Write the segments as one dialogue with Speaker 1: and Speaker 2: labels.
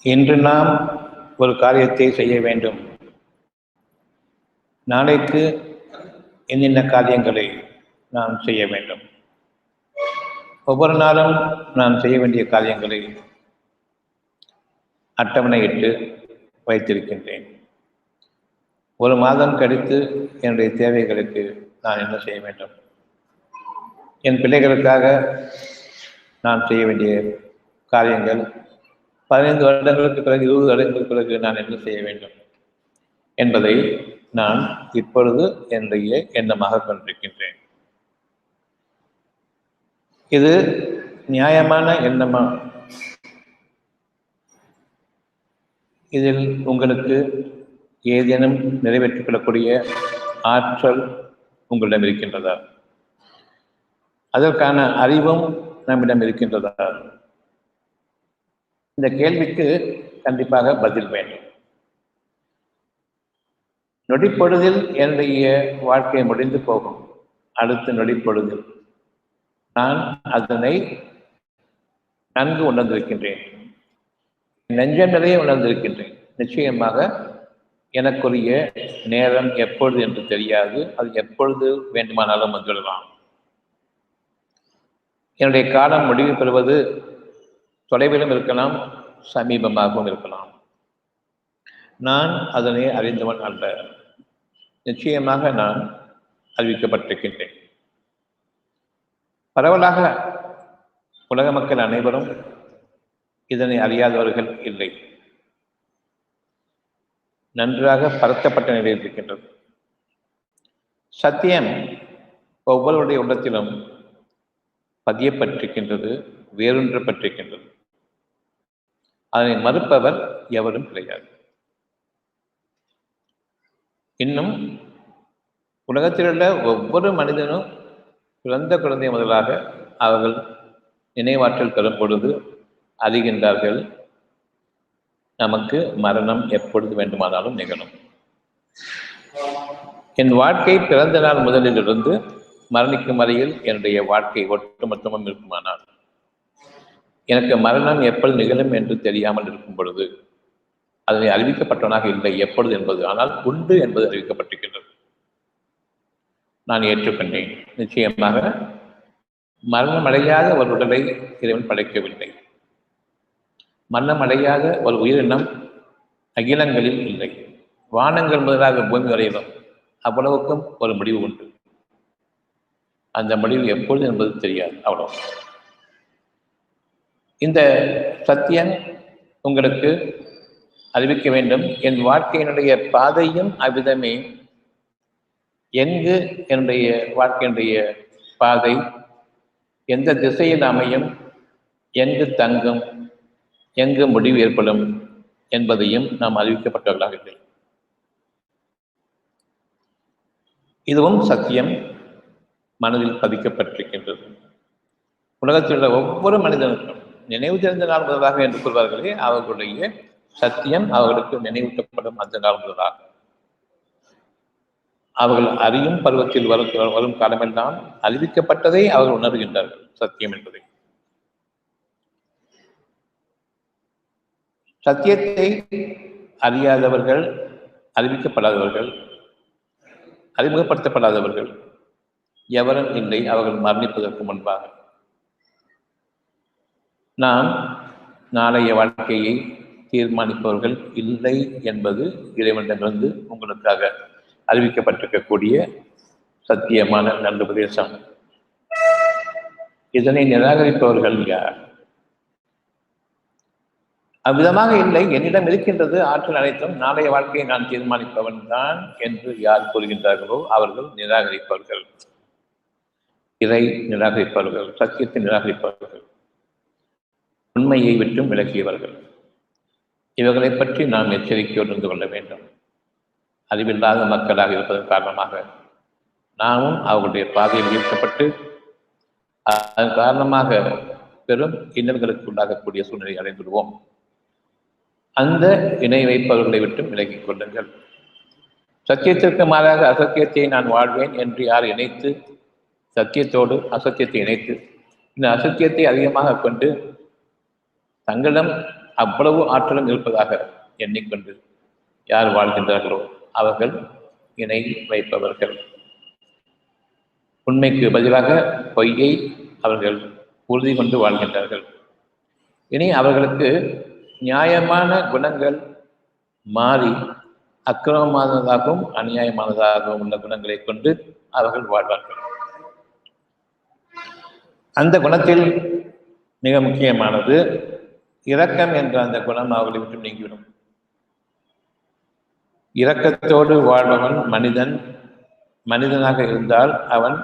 Speaker 1: இன்று நாம் ஒரு காரியத்தை செய்ய வேண்டும். நாளைக்கு என்னென்ன காரியங்களை நாம் செய்ய வேண்டும். ஒவ்வொரு நாளும் நான் செய்ய வேண்டிய காரியங்களை அட்டவணையிட்டு வைத்திருக்கின்றேன். ஒரு மாதம் கழித்து என்னுடைய தேவைகளுக்கு நான் என்ன செய்ய வேண்டும், என் பிள்ளைகளுக்காக நான் செய்ய வேண்டிய காரியங்கள், 15 வருடங்களுக்கு பிறகு 20 வருடங்களுக்கு பிறகு நான் என்ன செய்ய வேண்டும் என்பதை நான் இப்பொழுது என்னுடைய எண்ணமாக கொண்டிருக்கின்றேன். இது நியாயமான எண்ணமா? இதில் உங்களுக்கு ஏதேனும் நிறைவேற்றிக் கொள்ளக்கூடிய ஆற்றல் உங்களிடம் இருக்கின்றதா? அதற்கான அறிவும் நம்மிடம் இருக்கின்றதா? இந்த கேள்விக்கு கண்டிப்பாக பதில் வேண்டும். நொடிப்பொழுதில் என்னுடைய வாழ்க்கை முடிந்து போகும். அடுத்த நொடிப்பொழுதில் நான் அதனை நன்கு உணர்ந்திருக்கின்றேன். நெஞ்சம் நிறைய உணர்ந்திருக்கின்றேன். நிச்சயமாக எனக்குரிய நேரம் எப்பொழுது என்று தெரியாது. அது எப்பொழுது வேண்டுமானாலும் வந்துவிடலாம். என்னுடைய காலம் முடிவு பெறுவது தொலைவிலும் இருக்கலாம், சமீபமாகவும் இருக்கலாம். நான் அதனை அறிந்தவன் அல்ல. நிச்சயமாக நான் அறிவிக்கப்பட்டிருக்கின்றேன். பரவலாக உலக மக்கள் அனைவரும் இதனை அறியாதவர்கள் இல்லை. நன்றாக பரத்தப்பட்ட நிலையில் இருக்கின்றது. சத்தியம் ஒவ்வொருடைய உள்ளத்திலும் பதியப்பட்டிருக்கின்றது, வேறொன்றப்பட்டிருக்கின்றது. அதனை மறுப்பவர் எவரும் கிடையாது. இன்னும் உலகத்தில் உள்ள ஒவ்வொரு மனிதனும் பிறந்த குழந்தை முதலாக அவர்கள் நினைவாற்றல் பெறும் பொழுது அறிகின்றார்கள், நமக்கு மரணம் எப்பொழுது வேண்டுமானாலும் நிகழும். என் வாழ்க்கை பிறந்த நாள் முதலிலிருந்து மரணிக்கும் வரையில் என்னுடைய வாழ்க்கை ஒட்டுமொத்தமும் இருக்குமானால், எனக்கு மரணம் எப்பொழுது நிகழும் என்று தெரியாமல் இருக்கும் பொழுது அதனை அறிவிக்கப்பட்டவனாக இல்லை எப்பொழுது என்பது, ஆனால் உண்டு என்பது அறிவிக்கப்பட்டிருக்கின்றது. நான் ஏற்றுக்கொண்டேன். நிச்சயமாக மரணமடையாத ஒரு உடலை இறைவன் படைக்கவில்லை. மரணமடையாத ஒரு உயிரினம் அகிலங்களில் இல்லை. வானங்கள் முதலாக பூமி வரையிலும் அவ்வளவுக்கும் ஒரு முடிவு உண்டு. அந்த முடிவு எப்பொழுது என்பது தெரியாது. அவ்வளவு. இந்த சத்தியம் உங்களுக்கு அறிவிக்க வேண்டும். என் வாழ்க்கையினுடைய பாதையும் அவ்விதமே. எங்கு என்னுடைய வாழ்க்கையினுடைய பாதை எந்த திசையில் அமையும், எங்கு தங்கும், எங்கு முடிவு ஏற்படும் என்பதையும் நாம் அறிவிக்கப்பட்டவர்களாக இல்லை. இதுவும் சத்தியம் மனதில் பதிக்கப்பட்டிருக்கின்றது. உலகத்தில் உள்ள ஒவ்வொரு மனிதனுக்கும் நினைவு தெரிந்த நாள் முதலாக என்று கூறுவார்களே, அவர்களுடைய சத்தியம் அவர்களுக்கு நினைவூட்டப்படும் அந்த நாள் முதலாக. அவர்கள் அறியும் பருவத்தில் வரும் காலமெல்லாம் அறிவிக்கப்பட்டதை அவர்கள் உணர்கின்றார்கள், சத்தியம் என்பதை. சத்தியத்தை அறியாதவர்கள், அறிவிக்கப்படாதவர்கள், அறிமுகப்படுத்தப்படாதவர்கள் எவரும் இல்லை அவர்கள் மரணிப்பதற்கு முன்பாக. நாம் நாளைய வாழ்க்கையை தீர்மானிப்பவர்கள் இல்லை என்பது இறைவனிடமிருந்து உங்களுக்காக அறிவிக்கப்பட்டிருக்கக்கூடிய சத்தியமான நல்ல உபதேசம். இதனை நிராகரிப்பவர்கள் யார்? அவ்விதமாக இல்லை, என்னிடம் இருக்கின்றது ஆற்றல் அனைத்தும், நாளைய வாழ்க்கையை நான் தீர்மானிப்பவன் தான் என்று யார் கூறுகின்றார்களோ அவர்கள் நிராகரிப்பவர்கள், இறை நிராகரிப்பவர்கள், சத்தியத்தை நிராகரிப்பவர்கள், உண்மையை விட்டும் விலகியவர்கள். இவர்களை பற்றி நாம் எச்சரிக்கையோடு இருந்து கொள்ள வேண்டும். அறிவில்லாத மக்களாக இருப்பதன் காரணமாக நாமும் அவர்களுடைய பாதையில் ஈர்க்கப்பட்டு அதன் காரணமாக பெரும் இன்னல்களுக்கு உள்ளாகக்கூடிய சூழ்நிலை அடைந்துவிடுவோம். அந்த இணை வைப்பவர்களை விட்டும் விலகிக் கொள்ளுங்கள். சத்தியத்திற்கு மாறாக அசத்தியத்தை நான் வாழ்வேன் என்று யார் இணைத்து சத்தியத்தோடு அசத்தியத்தை இணைத்து இந்த அசத்தியத்தை அதிகமாக கொண்டு தங்களிடம் அவ்வளவு ஆற்றலும் இருப்பதாக எண்ணிக்கொண்டு யார் வாழ்கின்றார்களோ அவர்கள் இணை வைப்பவர்கள். உண்மைக்கு பதிலாக பொய்யை அவர்கள் உறுதி கொண்டு வாழ்கின்றார்கள். இனி அவர்களுக்கு நியாயமான குணங்கள் மாறி அக்கிரமமானதாகவும் அநியாயமானதாகவும் உள்ள குணங்களை கொண்டு அவர்கள் வாழ்வார்கள். அந்த குணத்தில் மிக முக்கியமானது இரக்கம் என்ற அந்த குணம் அவர்களை விட்டு நீங்கிவிடும். இரக்கத்தோடு வாழ்பவன் மனிதனாக இருந்தால் அவன்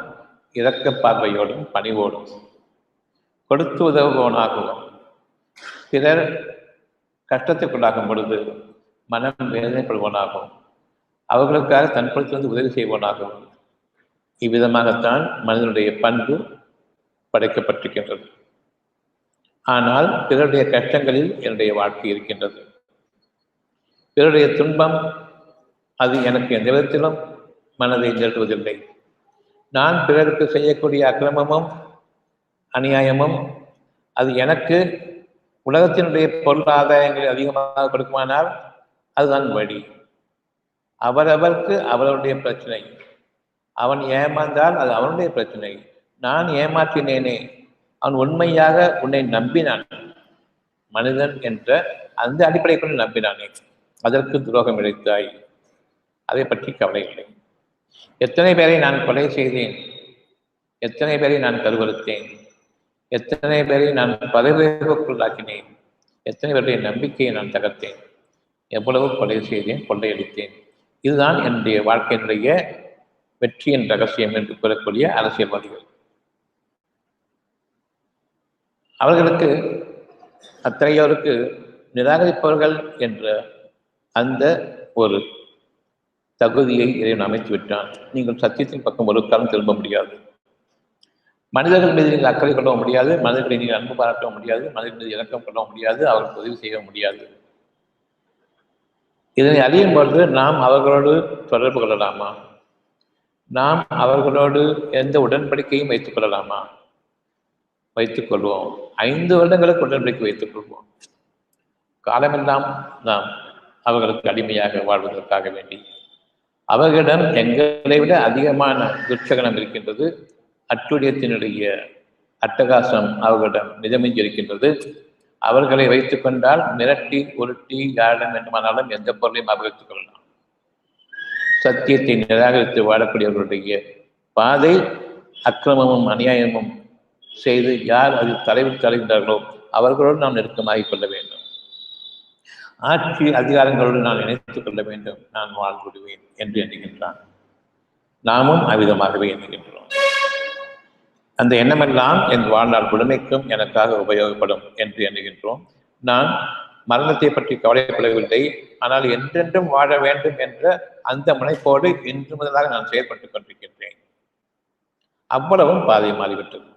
Speaker 1: இரக்க பார்வையோடும் பணிவோடும் கொடுத்து உதவுபவனாகவும், பிறர் கஷ்டத்துக்குள்ளாகும் பொழுது மனம் வேதனைப்படுவனாகவும், அவர்களுக்காக தன்படுத்திலிருந்து உதவி செய்வனாகவும், இவ்விதமாகத்தான் மனிதனுடைய பண்பு படைக்கப்பட்டிருக்கின்றது. ஆனால் பிறருடைய கஷ்டங்களில் என்னுடைய வாழ்க்கை இருக்கின்றது. பிறருடைய துன்பம் அது எனக்கு எந்த விதத்திலும் மனதை நிறுத்துவதில்லை. நான் பிறருக்கு செய்யக்கூடிய அக்கிரமமும் அநியாயமும் அது எனக்கு உலகத்தினுடைய பொருளாதாரங்களை அதிகமாக கொடுக்குமானால் அதுதான் வழி. அவரவருக்கு அவருடைய பிரச்சனை. அவன் ஏமாந்தால் அது அவனுடைய பிரச்சனை. நான் ஏமாற்றினேனே, அவன் உண்மையாக உன்னை நம்பினான், மனிதன் என்ற அந்த அடிப்படை கொண்டு நம்பினானே, அதற்கு துரோகம் இழைத்தாய், அதை பற்றி கவலை இல்லை. எத்தனை பேரை நான் கொலை செய்தேன், எத்தனை பேரை நான் கருவறுத்தேன், எத்தனை பேரை நான் பதவிக்குள்ளாக்கினேன், எத்தனை பேருடைய நம்பிக்கையை நான் தகர்த்தேன், எவ்வளவு கொலை செய்தேன், கொள்ளையடித்தேன். இதுதான் என்னுடைய வாழ்க்கையினுடைய வெற்றியின் ரகசியம் என்று கூறக்கூடிய அரசியல்வாதிகள். அவர்களுக்கு அத்தகையோருக்கு நிராகரிப்பவர்கள் என்ற அந்த ஒரு தகுதியை இறைவன் அமைத்து விட்டான். நீங்கள் சத்தியத்தின் பக்கம் ஒரு காலம் திரும்ப முடியாது. மனிதர்கள் மீது நீங்கள் அக்கறை கொள்ளவும் முடியாது, மனிதர்களை நீங்கள் அன்பு பாராட்டவும் முடியாது, மனிதர்கள் மீது இறக்கம் கொள்ளவும் முடியாது, அவர்களுக்கு உதவி செய்யவும் முடியாது. இதனை அறியும் பொழுது நாம் அவர்களோடு தொடர்பு கொள்ளலாமா? நாம் அவர்களோடு எந்த உடன்படிக்கையும் வைத்துக் கொள்ளலாமா? வைத்துக் கொள்வோம். 5 வருடங்களுக்கு உடன்படிக்கை வைத்துக் கொள்வோம். காலமெல்லாம் நாம் அவர்களுக்கு அடிமையாக வாழ்வதற்காக வேண்டி அவர்களிடம் எங்களை விட அதிகமான துர்ச்சகனம் இருக்கின்றது. அட்டுழியத்தினுடைய அட்டகாசம் அவர்களிடம் நிஜமிஞ்சி இருக்கின்றது. அவர்களை வைத்துக் கொண்டால் மிரட்டி உருட்டி யாரிடம் வேண்டுமானாலும் எந்த பொருளையும் அபகரித்துக் கொள்ளலாம். சத்தியத்தை நிராகரித்து வாழக்கூடியவர்களுடைய பாதை அக்கிரமமும் அநியாயமும் செய்து யார் அதில் தலைவிட்டார்களோ அவர்களோடு நாம் நெருக்கமாகிக் கொள்ள வேண்டும். ஆட்சி அதிகாரங்களோடு நான் இணைத்துக் கொள்ள வேண்டும், நான் வாழ்ந்துவிடுவேன் என்று எண்ணுகின்றான். நாமும் அவ்விதமாகவே எண்ணுகின்றோம். அந்த எண்ணமெல்லாம் என் வாழ்நாள் முழுமைக்கும் எனக்காக உபயோகப்படும் என்று எண்ணுகின்றோம். நான் மரணத்தை பற்றி கவலைப்படவில்லை, ஆனால் என்றென்றும் வாழ வேண்டும் என்ற அந்த முனைப்போடு இன்று முதலாக நான் செயல்பட்டுக் கொண்டிருக்கின்றேன். அவ்வளவும் பாதை மாறிவிட்டது.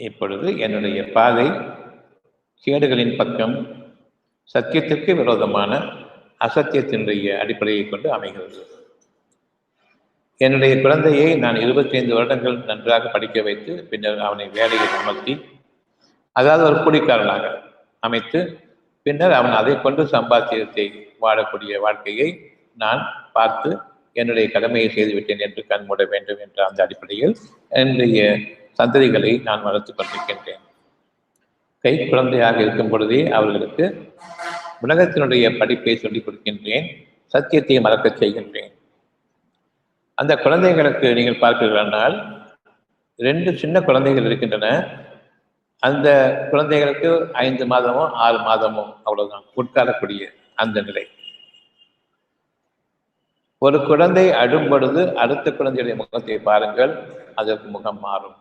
Speaker 1: இப்பொழுது என்னுடைய பாதை கேடுகளின் பக்கம் சத்தியத்திற்கு விரோதமான அசத்தியத்தினுடைய அடிப்படையை கொண்டு அமைகிறது. என்னுடைய குழந்தையை நான் 25 வருடங்கள் நன்றாக படிக்க வைத்து பின்னர் அவனை வேலையில் அமர்த்தி, அதாவது ஒரு கூலிக்காரனாக அமைத்து, பின்னர் அவன் அதை கொண்டு சம்பாத்தியத்தை வாழக்கூடிய வாழ்க்கையை நான் பார்த்து என்னுடைய கடமையை செய்துவிட்டேன் என்று கண்மூட வேண்டும் என்ற அந்த அடிப்படையில் என்னுடைய சந்ததிகளை நான் வளர்த்து கொண்டிருக்கின்றேன். கை குழந்தையாக இருக்கும் பொழுதே அவர்களுக்கு உலகத்தினுடைய படிப்பை சொல்லிக் கொடுக்கின்றேன், சத்தியத்தை மறக்கச் செய்கின்றேன். அந்த குழந்தைகளுக்கு நீங்கள் பார்க்கிறீர்களானால் 2 சின்ன குழந்தைகள் இருக்கின்றன. அந்த குழந்தைகளுக்கு 5 மாதமோ 6 மாதமோ அவ்வளவுதான் உட்காரக்கூடிய அந்த நிலை. ஒரு குழந்தை அடும் பொழுது அடுத்த குழந்தையுடைய முகத்தை பாருங்கள், அதற்கு முகம் மாறும்.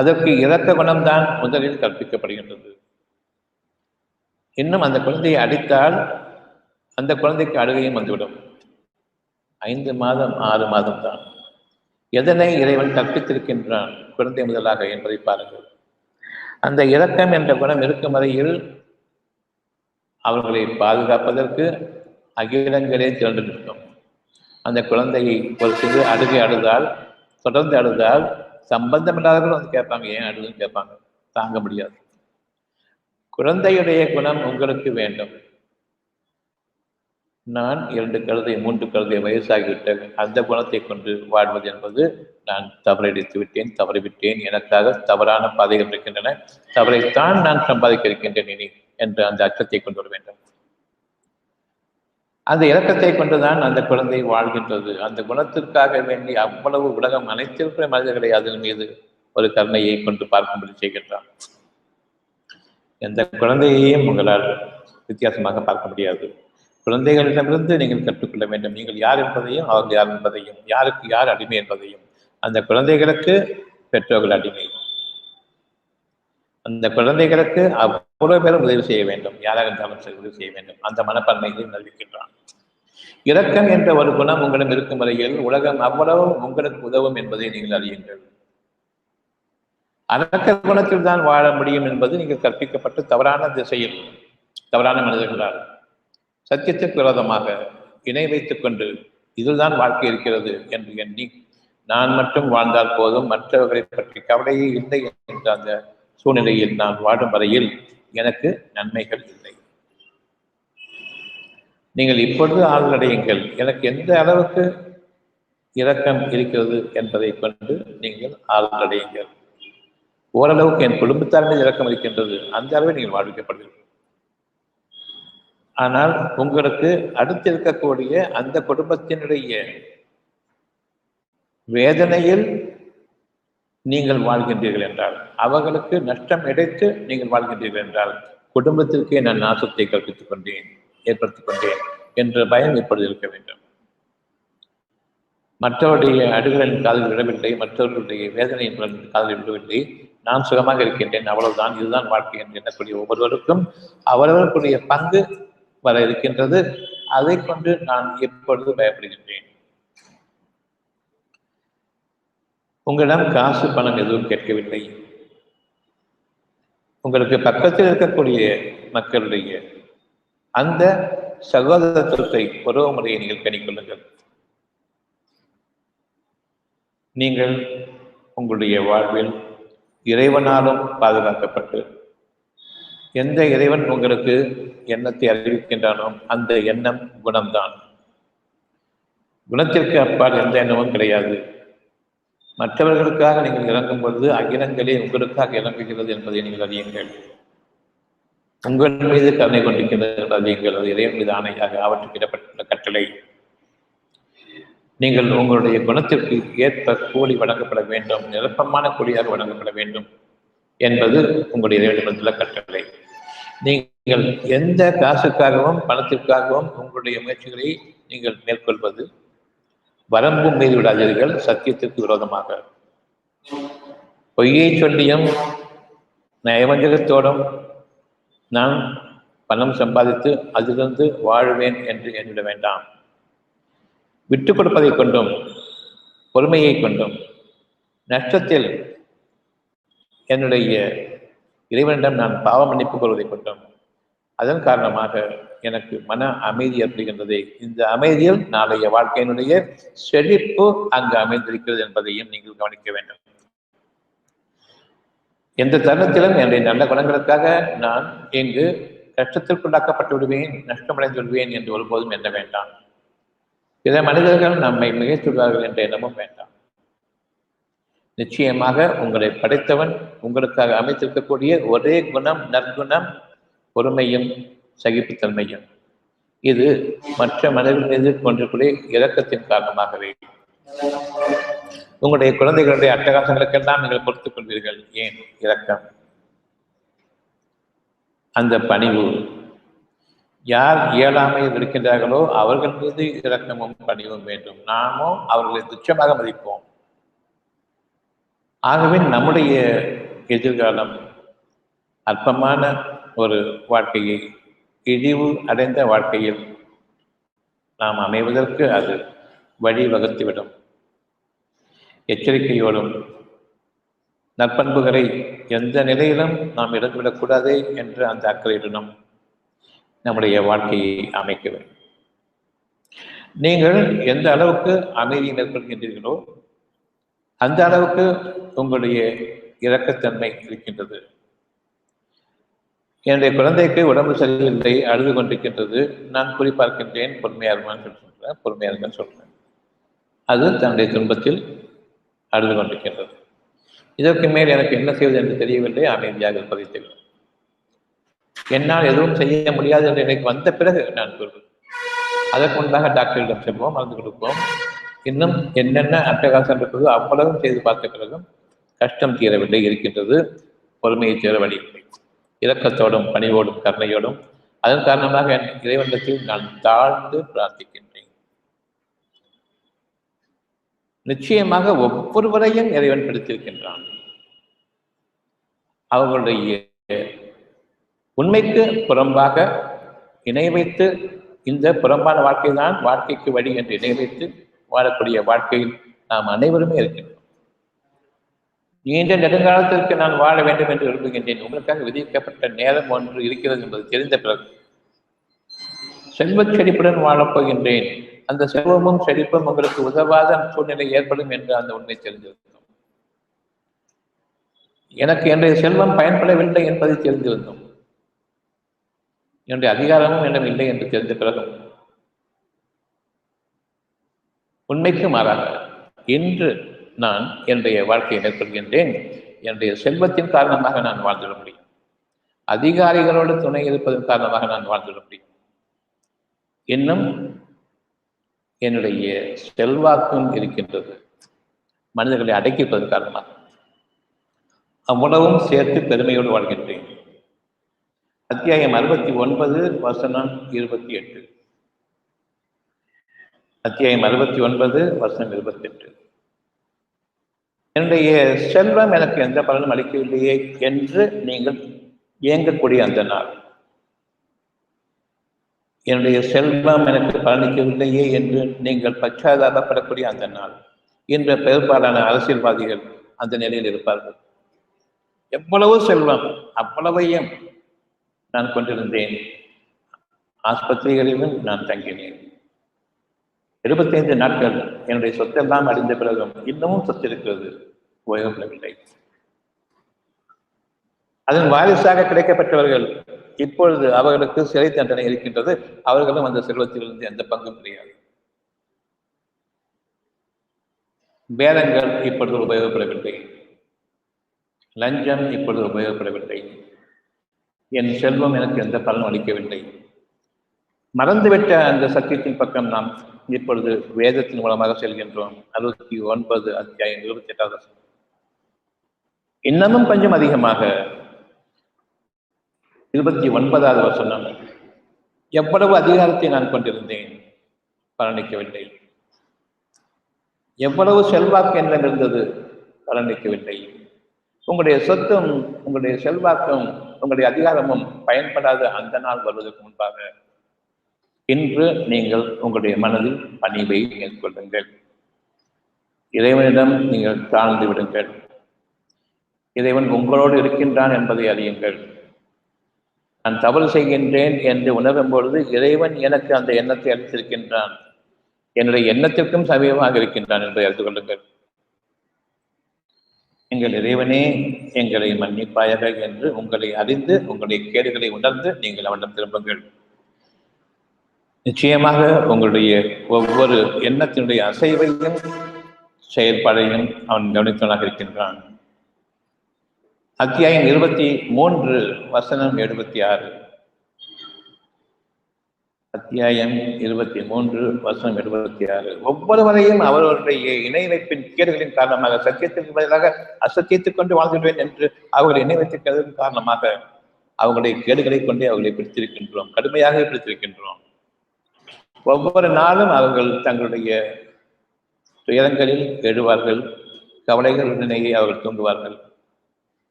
Speaker 1: அதற்கு இரக்க குணம்தான் முதலில் கற்பிக்கப்படுகின்றது. இன்னும் அந்த குழந்தையை அடித்தால் அந்த குழந்தைக்கு அழுகையும் வந்துவிடும். 5 மாதம் 6 மாதம் தான். எதனை இறைவன் கற்பித்திருக்கின்றான் குழந்தை முதலாக என்பதை பாருங்கள். அந்த இரக்கம் என்ற குணம் இருக்கும் வரையில் அவர்களை பாதுகாப்பதற்கு அகிலங்களே திரண்டு நிற்கும். அந்த குழந்தையை ஒரு சிறு அழுகை அழுதால், தொடர்ந்து அழுதால், சம்பந்தமில்லாதவர்கள் வந்து கேட்பாங்க, ஏன் அழுதுன்னு கேட்பாங்க. தாங்க முடியாது. குழந்தையுடைய குணம் உங்களுக்கு வேண்டும். நான் 2 கழுதை 3 கழுதை வயசாகிவிட்ட அந்த குணத்தை கொண்டு வாழ்வது என்பது நான் தவறடித்து விட்டேன், தவறிவிட்டேன், எனக்காக தவறான பாதைகள் இருக்கின்றன, தவறைத்தான் நான் சம்பாதிக்க இருக்கின்றேன் இனி என்ற அந்த அச்சத்தை கொண்டு வர வேண்டும். அந்த இலக்கத்தை கொண்டுதான் அந்த குழந்தை வாழ்கின்றது. அந்த குணத்திற்காக வேண்டி அவ்வளவு உலகம் அனைத்திற்குரிய மனிதர்களை அதன் மீது ஒரு கருணையை கொண்டு பார்க்கும்படி செய்கின்றான். எந்த குழந்தையையும் உங்களால் வித்தியாசமாக பார்க்க முடியாது. குழந்தைகளிடமிருந்து நீங்கள் கற்றுக்கொள்ள வேண்டும். நீங்கள் யார் என்பதையும் அவர்கள் யார் என்பதையும், யாருக்கு யார் அடிமை என்பதையும். அந்த குழந்தைகளுக்கு பெற்றோர்கள் அடிமை. அந்த குழந்தைகளுக்கு அவ்வளவு பேரும் உதவி செய்ய வேண்டும். யாராக இருந்தாலும் சரி உதவி செய்ய வேண்டும். அந்த மனப்பான்மையை நல்கின்றான். இரக்கம் என்ற ஒரு குணம் உங்களிடம் இருக்கும் வரையில் உலகம் அவ்வளவு உங்களுக்கு உதவும் என்பதை நீங்கள் அறியுங்கள். அரக்க குணத்தில் தான் வாழ முடியும் என்பது நீங்கள் கற்பிக்கப்பட்டு தவறான திசையில், தவறான மனிதர்களால் சத்தியத்திற்கு விரோதமாக இணை வைத்துக் கொண்டு இதுதான் வாழ்க்கை இருக்கிறது என்று எண்ணி நான் மட்டும் வாழ்ந்தால் போதும், மற்றவர்களை பற்றி கவலையே இல்லை என்ற அந்த சூழ்நிலையில் நான் வாடும் வரையில் எனக்கு நன்மைகள் இல்லை. நீங்கள் இப்பொழுது ஆழ்வடையுங்கள். எனக்கு எந்த அளவுக்கு இரக்கம் இருக்கிறது என்பதை கொண்டு நீங்கள் ஆழ்வடையுங்கள். ஓரளவுக்கு என் குடும்பத்தார் மீது இரக்கம் இருக்கின்றது, அந்த அளவில் நீங்கள் வாழ்விக்கப்படுவீர்கள். ஆனால் உங்களுக்கு அடுத்து இருக்கக்கூடிய அந்த குடும்பத்தினுடைய வேதனையில் நீங்கள் வாழ்கின்றீர்கள் என்றால், அவர்களுக்கு நஷ்டம் இடைத்து நீங்கள் வாழ்கின்றீர்கள் என்றால், குடும்பத்திற்கே நான் நாசத்தை கற்பித்துக் கொண்டேன், ஏற்படுத்திக் கொண்டேன் என்ற பயம் இப்பொழுது இருக்க வேண்டும். மற்றவருடைய அடுகளின் காதில் விடவில்லை, மற்றவர்களுடைய வேதனையின் காதில் விடவில்லை, நான் சுகமாக இருக்கின்றேன், அவ்வளவுதான், இதுதான் வாழ்க்கை என்று எண்ணக்கூடிய ஒவ்வொருவருக்கும் அவரவர்களுடைய பங்கு வர இருக்கின்றது. அதை கொண்டு நான் எப்பொழுது பயப்படுகின்றேன். உங்களிடம் காசு பணம் எதுவும் கேட்கவில்லை. உங்களுக்கு பக்கத்தில் இருக்கக்கூடிய மக்களுடைய அந்த சகோதரத்துவத்தை உறவு முறையை நீங்கள் கணிக்கொள்ளுங்கள். நீங்கள் உங்களுடைய வாழ்வில் இறைவனாலும் பாதுகாக்கப்பட்டு, எந்த இறைவன் உங்களுக்கு எண்ணத்தை அறிவிக்கின்றானோ அந்த எண்ணம் குணம்தான். குணத்திற்கு அப்பால் எந்த எண்ணமும் கிடையாது. மற்றவர்களுக்காக நீங்கள் இறங்கும் பொழுது அகிலங்களே உங்களுக்காக இறங்குகிறது என்பதை நீங்கள் அறியுங்கள். உங்கள் மீது கருணை கொண்டிருக்கின்றது அறியுங்கள். அது இறைவன் மீது ஆணையாக அவற்றுக்கு இடப்பட்டுள்ள கட்டளை. நீங்கள் உங்களுடைய குணத்திற்கு ஏற்ப கூலி வழங்கப்பட வேண்டும், நிரப்பமான கூலியாக வழங்கப்பட வேண்டும் என்பது உங்களுடைய இறைவனிடமுள்ள கட்டளை. நீங்கள் எந்த காசுக்காகவும் பணத்திற்காகவும் உங்களுடைய முயற்சிகளை நீங்கள் மேற்கொள்வது வரம்பு மீது விடாதீர்கள். சத்தியத்திற்கு விரோதமாக பொய்யை சொல்லியும் நயவஞ்சகத்தோடும் நான் பணம் சம்பாதித்து அதிலிருந்து வாழ்வேன் என்று எண்ணிட வேண்டாம். விட்டுக் கொடுப்பதை கொண்டும் பொறுமையை கொண்டும் நஷ்டத்தில் என்னுடைய இறைவனிடம் நான் பாவ மன்னிப்பு கொள்வதை கொண்டும் அதன் காரணமாக எனக்கு மன அமைதி ஏற்படுகின்றது. இந்த அமைதியில் நாளைய வாழ்க்கையினுடைய செழிப்பு அங்கு அமைந்திருக்கிறது என்பதையும் நீங்கள் கவனிக்க வேண்டும். எந்த தருணத்திலும் என்னுடைய நல்ல குணங்களுக்காக நான் இங்கு கஷ்டத்திற்குள்ளாக்கப்பட்டு விடுவேன், நஷ்டமடைந்து விடுவேன் என்று ஒருபோதும் எண்ண வேண்டாம். பிற மனிதர்கள் நம்மை மிகைத்துள்ளார்கள் என்ற எண்ணமும் வேண்டாம். நிச்சயமாக உங்களை படைத்தவன் உங்களுக்காக அமைத்திருக்கக்கூடிய ஒரே குணம் நற்குணம் பொறுமையும் சகிப்புத்தன்மையும். இது மற்ற மனிதர்கள் மீது கொண்டிருக்கூடிய இரக்கத்தின் காரணமாகவே. உங்களுடைய குழந்தைகளுடைய அட்டகாசங்களுக்கெல்லாம் நீங்கள் பொறுத்துக் கொள்வீர்கள். ஏன்? இரக்கம், அந்த பணிவு. யார் இயலாமையில் இருக்கின்றார்களோ அவர்கள் மீது இரக்கமும் பணிவும் வேண்டும். நாமோ அவர்களை துச்சமாக மதிப்போம். ஆகவே நம்முடைய எதிர்காலம் அற்பமான ஒரு வாழ்க்கையை, இழிவு அடைந்த வாழ்க்கையில் நாம் அமைவதற்கு அது வழிவகுத்துவிடும். எச்சரிக்கையோடும் நற்பண்புகளை எந்த நிலையிலும் நாம் இழந்துவிடக்கூடாது என்ற அந்த அக்கறையுடனும் நம்முடைய வாழ்க்கையை அமைக்க வேண்டும். நீங்கள் எந்த அளவுக்கு அமைதியை மேற்கொள்கின்றீர்களோ அந்த அளவுக்கு உங்களுடைய இரக்கத்தன்மை இருக்கின்றது. என்னுடைய குழந்தைக்கு உடம்பு சரியில்லை, அழுது கொண்டிருக்கின்றது. நான் குறிப்பார்க்கின்றேன், பொறுமையா இருமான்னு சொல்றேன், பொறுமையா இருங்கன்னு சொல்றேன். அது தன்னுடைய துன்பத்தில் அழுது கொண்டிருக்கின்றது. இதற்கு மேல் எனக்கு என்ன செய்வது என்று தெரியவில்லை. அமைதியாக இருப்பதை என்னால் எதுவும் செய்ய முடியாது என்று எனக்கு வந்த பிறகு நான் சொல்வேன். அதற்கு முன்பாக டாக்டரிடம் செல்வோம், மருந்து கொடுப்போம். இன்னும் என்னென்ன அட்டகாசம் இருக்கிறதோ அவ்வளவும் செய்து பார்த்த பிறகும் கஷ்டம் தீரவில்லை இருக்கின்றது. பொறுமையை தீர வழியில்லை. இரக்கத்தோடும் பணிவோடும் கருணையோடும் அதன் காரணமாக என் இறைவனத்தில் நான் தாழ்ந்து பிரார்த்திக்கின்றேன். நிச்சயமாக ஒவ்வொருவரையும் இறைவன் பிடித்திருக்கின்றான். அவர்களுடைய உண்மைக்கு புறம்பாக இணை வைத்து இந்த புறம்பான வாழ்க்கைதான் வாழ்க்கைக்கு வழி என்று இணை வைத்து வாழக்கூடிய வாழ்க்கையில் நாம் அனைவருமே இருக்கின்றோம். நீண்ட நெடுங்காலத்திற்கு நான் வாழ வேண்டும் என்று விரும்புகின்றேன். உங்களுக்காக விதிக்கப்பட்ட நேரம் ஒன்று இருக்கிறது என்பது தெரிந்த பிறகு செல்வச் செழிப்புடன் வாழப் போகின்றேன். அந்த செல்வமும் செழிப்பும் உங்களுக்கு உதவாத சூழ்நிலை ஏற்படும் என்று அந்த உண்மை தெரிந்திருந்தோம். எனக்கு என்னுடைய செல்வம் பயன்படவில்லை என்பதை தெரிந்திருந்தோம். என்னுடைய அதிகாரமும் என்னும் இல்லை என்று தெரிந்த பிறகும் உண்மைக்கு மாறாக இன்று நான் என்னுடைய வாழ்க்கையை மேற்கொள்கின்றேன். என்னுடைய செல்வத்தின் காரணமாக நான் வாழ்ந்துட முடியும். அதிகாரிகளோடு துணை இருப்பதன் காரணமாக நான் வாழ்ந்துட முடியும். இன்னும் என்னுடைய செல்வாக்கும் இருக்கின்றது. மனிதர்களை அடக்கிப்பதன் காரணமாக அவ்வளவும் சேர்த்து பெருமையோடு வாழ்கின்றேன். அத்தியாயம் 69 வசனம் 28. அத்தியாயம் 69 வசனம் 28. என்னுடைய செல்வம் எனக்கு எந்த பலனும் அளிக்கவில்லையே என்று நீங்கள் இயங்கக்கூடிய அந்த நாள், என்னுடைய செல்வம் எனக்கு பலனளிக்கவில்லையே என்று நீங்கள் பச்சாதாபப்படக்கூடிய அந்த நாள், இன்று பெரும்பாலான அரசியல்வாதிகள் அந்த நிலையில் இருப்பார்கள். எவ்வளவு செல்வம் அவ்வளவையும் நான் கொண்டிருந்தேன். ஆஸ்பத்திரிகளிலும் நான் தங்கினேன். 75 நாட்கள் என்னுடைய சொத்தெல்லாம் அடைந்த பிறகும் இன்னமும் சொத்து இருக்கிறது, உபயோகப்படவில்லை. அதன் வாரிசாக கிடைக்கப்பட்டவர்கள் இப்பொழுது அவர்களுக்கு சிறை தண்டனை இருக்கின்றது. அவர்களும் அந்த செல்வத்திலிருந்து எந்த பங்கும் கிடையாது. பேரங்கள் இப்பொழுது உபயோகப்படவில்லை. லஞ்சம் இப்பொழுது உபயோகப்படவில்லை. என் செல்வம் எனக்கு எந்த பலனும் அளிக்கவில்லை. மறந்துவிட்ட அந்த சத்தியத்தின் பக்கம் நாம் இப்பொழுது வேதத்தின் மூலமாக செல்கின்றோம். 69 அத்தியாயம் 28வது. இன்னமும் கொஞ்சம் அதிகமாக 29வது வசனம். எவ்வளவு அதிகாரத்தை நான் கொண்டிருந்தேன், பலனளிக்கவில்லை. எவ்வளவு செல்வாக்கு என்னிடம் இருந்தது, பலனளிக்கவில்லை. உங்களுடைய சொத்தும் உங்களுடைய செல்வாக்கும் உங்களுடைய அதிகாரமும் பயன்படாத அந்த நாள் வருவதற்கு முன்பாக இன்று நீங்கள் உங்களுடைய மனதில் பணிவை மேற்கொள்ளுங்கள். இறைவனிடம் நீங்கள் தாழ்ந்து விடுங்கள். இறைவன் உங்களோடு இருக்கின்றான் என்பதை அறியுங்கள். நான் தவறு செய்கின்றேன் என்று உணரும் பொழுது இறைவன் எனக்கு அந்த எண்ணத்தை அளித்திருக்கின்றான், என்னுடைய எண்ணத்திற்கும் சமீபமாக இருக்கின்றான் என்பதை அறிந்து கொள்ளுங்கள். எங்கள் இறைவனே எங்களை மன்னிப்பாயாக என்று உங்களை அறிந்து உங்களுடைய கேடுகளை உணர்ந்து நீங்கள் அவனிடம் திரும்புங்கள். நிச்சயமாக உங்களுடைய ஒவ்வொரு எண்ணத்தினுடைய அசைவையும் செயல்பாடையும் அவன் கவனித்தவனாக இருக்கின்றான். அத்தியாயம் 23 வசனம் 76. அத்தியாயம் 23 வசனம் 76. ஒவ்வொருவரையும் அவர்களுடைய இணை வைப்பின் கேடுகளின் காரணமாக சத்தியத்திற்கு பதிலாக அசத்தியத்துக் கொண்டு வாழ்ந்துடுவேன் என்று அவர்களை இணை வைத்திருக்கிறதன் காரணமாக அவர்களுடைய கேடுகளை கொண்டே அவர்களை பிடித்திருக்கின்றோம், கடுமையாக பிடித்திருக்கின்றோம். ஒவ்வொரு நாளும் அவர்கள் தங்களுடைய துயரங்களில் எழுவார்கள், கவலைகளுடனேயே அவர்கள் தூங்குவார்கள்.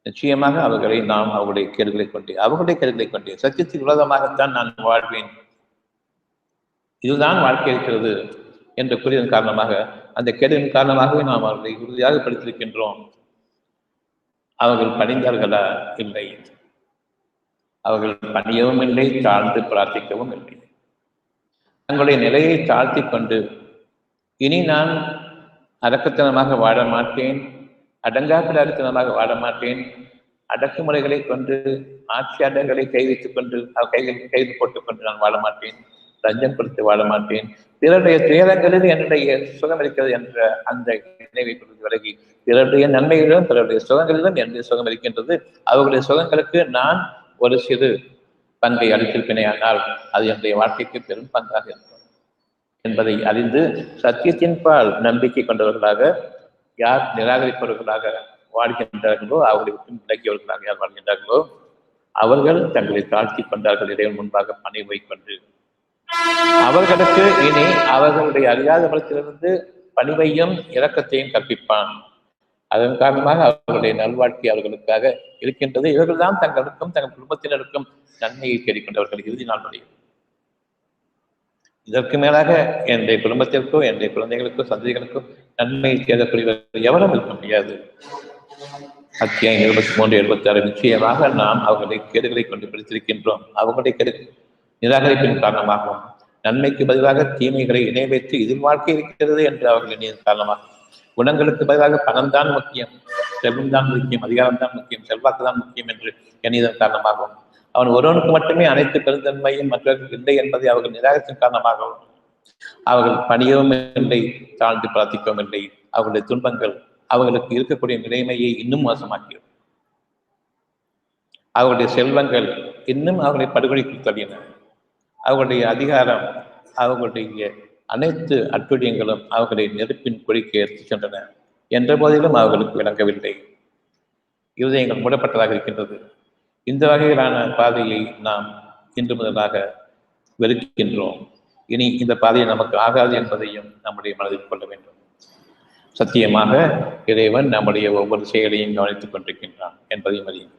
Speaker 1: நிச்சயமாக அவர்களை நாம் அவருடைய கேடுகளை கொண்டே சத்தியத்தின் விரோதமாகத்தான் நான் வாழ்வேன், இதுதான் வாழ்க்கை இருக்கிறது என்று கூறியதன் காரணமாக அந்த கேடுகளின் காரணமாகவே நாம் அவர்களை உறுதியாக படித்திருக்கின்றோம். அவர்கள் பணிந்தார்களா? இல்லை. அவர்கள் பணியவும் இல்லை, தாழ்ந்து பிரார்த்திக்கவும் இல்லை. தங்களுடைய நிலையை தாழ்த்தி கொண்டு இனி நான் அரக்கத்தனமாக வாழ மாட்டேன், அடங்காப்பிடாரித்தனமாக வாழ மாட்டேன், அடக்குமுறைகளை கொண்டு ஆட்சியாளர்களை கை வைத்துக் கொண்டு கைது போட்டுக் கொண்டு நான் வாழ மாட்டேன். லஞ்சம் கொடுத்து வாழ மாட்டேன். பிறருடைய துயரங்களில் என்னுடைய சுகம் இருக்கிறது என்ற அந்த நினைவை கொண்டு விலகி பிறருடைய நன்மைகளிலும் பிறருடைய சுகங்களிலும் என்னுடைய சுகம் இருக்கின்றது. அவர்களுடைய சுகங்களுக்கு நான் ஒரு சிறு பங்கை அளித்திருப்பினையானால் அது என்னுடைய வாழ்க்கைக்கு பெரும் பங்காக இருக்கும் என்பதை அறிந்து சத்தியத்தின் பால் நம்பிக்கை கொண்டவர்களாக யார் நிராகரிப்பவர்களாக வாழ்கின்றார்களோ அவர்களை விட்டு விலகியவர்களாக யார் வாழ்கின்றார்களோ அவர்கள் தங்களை தாழ்த்தி கொண்டார்கள். இறைவன் முன்பாக பணிவை கொண்டு அவர்களுக்கு இனி அவர்களுடைய அறியாத பலத்திலிருந்து பணிவையும் இரக்கத்தையும் கற்பிப்பான். அதன் காரணமாக அவர்களுடைய நல்வாழ்க்கை அவர்களுக்காக இருக்கின்றது. இவர்கள் தான் தங்களுக்கும் தங்கள் குடும்பத்தினருக்கும் நன்மையை தேடிக்கொண்டவர்கள் இறுதி நாள் வரையும். இதற்கு மேலாக என்னுடைய குடும்பத்திற்கோ என்னுடைய குழந்தைகளுக்கோ சந்ததிகளுக்கோ நன்மையை தேடக்கூடியவர்கள் எவரும் இருக்க முடியாது. அத்தியாயம் 23-76 நிச்சயமாக நாம் அவர்களை கேடுகளை கொண்டு பிடித்திருக்கின்றோம். அவர்களுடைய கேடு நிராகரிப்பின் காரணமாகவும் நன்மைக்கு பதிலாக தீமைகளை இணை வைத்து இதில் வாழ்க்கை இருக்கிறது என்று அவர்கள் எண்ணியதன் காரணமாக குணங்களுக்கு பதிலாக பணம் தான் முக்கியம், செல்வம் தான் முக்கியம், அதிகாரம் தான் முக்கியம், செல்வாக்கு தான் முக்கியம் என்று எண்ணியதன் காரணமாகவும் அவன் ஒருவனுக்கு மட்டுமே அனைத்து பெருந்தன்மையும் மற்றவர்களுக்கு இல்லை என்பதை அவர்கள் நிராகரித்தின் காரணமாகவும் அவர்கள் பணியவும் இல்லை, தாழ்ந்து பிரார்த்திக்கவும் இல்லை. அவர்களுடைய துன்பங்கள் அவர்களுக்கு இருக்கக்கூடிய நிலைமையை இன்னும் மோசமாக்கியது. அவர்களுடைய செல்வங்கள் இன்னும் அவர்களை படுகொலைக்கு தள்ளின. அவர்களுடைய அதிகாரம் அவர்களுடைய அனைத்து அட்டுழியங்களும் அவர்களை நெருப்பின் குழிக்கு எடுத்துச் சென்றன. என்ற போதிலும் அவர்களுக்கு விளங்கவில்லை. இருதயங்கள் மூடப்பட்டதாக இருக்கின்றது. இந்த வகையிலான பாதையை நாம் இன்று முதலாக வெறுக்கின்றோம். இனி இந்த பாதையை நமக்கு ஆகாது என்பதையும் நம்முடைய மனதில் கொள்ள வேண்டும். சத்தியமாக இறைவன் நம்முடைய ஒவ்வொரு செயலையும் கவனித்துக் கொண்டிருக்கின்றான் என்பதையும் அறியும்.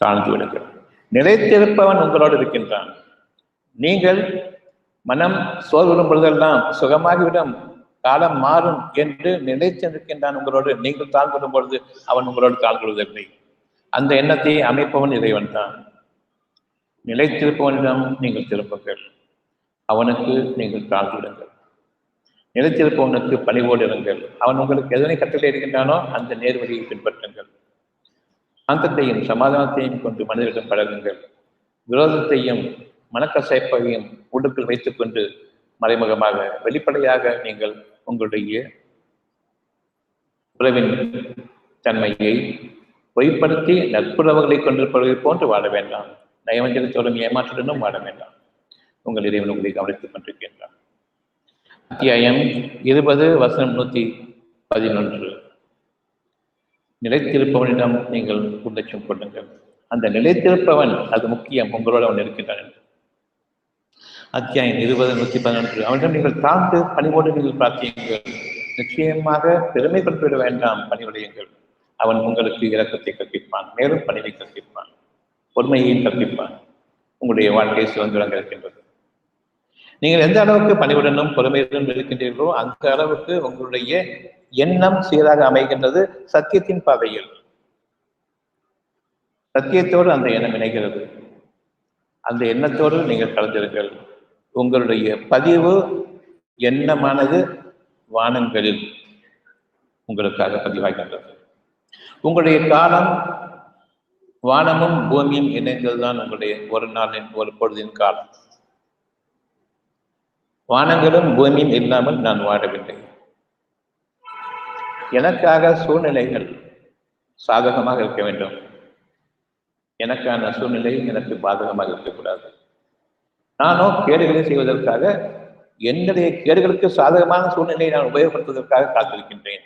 Speaker 1: தாழ்ந்து விடுங்கள். நிலைத்திருப்பவன் உங்களோடு இருக்கின்றான். நீங்கள் மனம் சோர்வுறும் பொழுதெல்லாம் சுகமாகிவிடும், காலம் மாறும் என்று நிலைத்திருக்கின்றான் உங்களோடு. நீங்கள் தாழ்ந்துவிடும் பொழுது அவன் உங்களோடு தாழ்ந்துவிடுவதில்லை. அந்த எண்ணத்தை அமைப்பவன் இறைவன் தான். நிலைத்திருப்பவனிடம் நீங்கள் திரும்புங்கள், அவனுக்கு நீங்கள் தாழ்ந்துவிடுங்கள். நிலைத்திருப்பவனுக்கு பணிவோடு இருங்கள். அவன் உங்களுக்கு எதனை கட்டளை இருக்கின்றானோ அந்த நேர்வழியை பின்பற்றுங்கள். சாந்தத்தையும் சமாதானத்தையும் கொண்டு மனிதரிடம் பழகுங்கள். விரோதத்தையும் மனக்கசைப்பையும் உள்ளுக்குள் வைத்துக் கொண்டு மறைமுகமாக வெளிப்படையாக நீங்கள் உங்களுடைய உறவின் தன்மையை பொய்ப்படுத்தி நட்புறவுகளை கொண்டிருப்பவர்களை போன்று வாழ வேண்டாம். நயவஞ்சகத்தோடும் ஏமாற்றுடனும் வாழ வேண்டாம். உங்கள் இறைவன் உங்களை கவனித்துக் கொண்டிருக்கின்றான். அத்தியாயம் 20:111. நிலைத்திருப்பவனிடம் நீங்கள் உள்ளட்சம் கொள்ளுங்கள். அந்த நிலைத்திருப்பவன் அது முக்கியம், உங்களோடு அவன் இருக்கின்றான் என்று. அத்தியாயம் 20:111. அவனிடம் நீங்கள் தாழ்ந்து பணிவோடு நீங்கள் பிரார்த்தியுங்கள். நிச்சயமாக பெருமைப்படுத்திவிட வேண்டாம், பணிவுடையுங்கள். அவன் உங்களுக்கு இரக்கத்தை கற்பிப்பான், மேலும் பணிவை கற்பிப்பான், பொறுமையையும் கற்பிப்பான். உங்களுடைய வாழ்க்கை சுதந்திரங்கள் இருக்கின்றது. நீங்கள் எந்த அளவுக்கு பணிவுடனும் பொறுமையுடனும் இருக்கின்றீர்களோ அந்த அளவுக்கு உங்களுடைய எண்ணம் சீராக அமைகின்றது. சத்தியத்தின் பாதையில் சத்தியத்தோடு அந்த எண்ணம் இணைகிறது. அந்த எண்ணத்தோடு நீங்கள் கலந்திருங்கள். உங்களுடைய பதிவு எண்ணமானது வானங்களில் உங்களுக்காக பதிவாகின்றது. உங்களுடைய காலம் வானமும் பூமியும் இணைந்ததுதான் உங்களுடைய ஒரு நாளின் ஒரு பொழுதின் காலம். வானங்களும் பூமியும் இல்லாமல் நான் வாழவில்லை. எனக்காக சூழ்நிலைகள் சாதகமாக இருக்க வேண்டும். எனக்கான சூழ்நிலை எனக்கு பாதகமாக இருக்கக்கூடாது. நானோ கேடுகளை செய்வதற்காக என்னுடைய கேடுகளுக்கு சாதகமான சூழ்நிலையை நான் உபயோகப்படுத்துவதற்காக காத்திருக்கின்றேன்.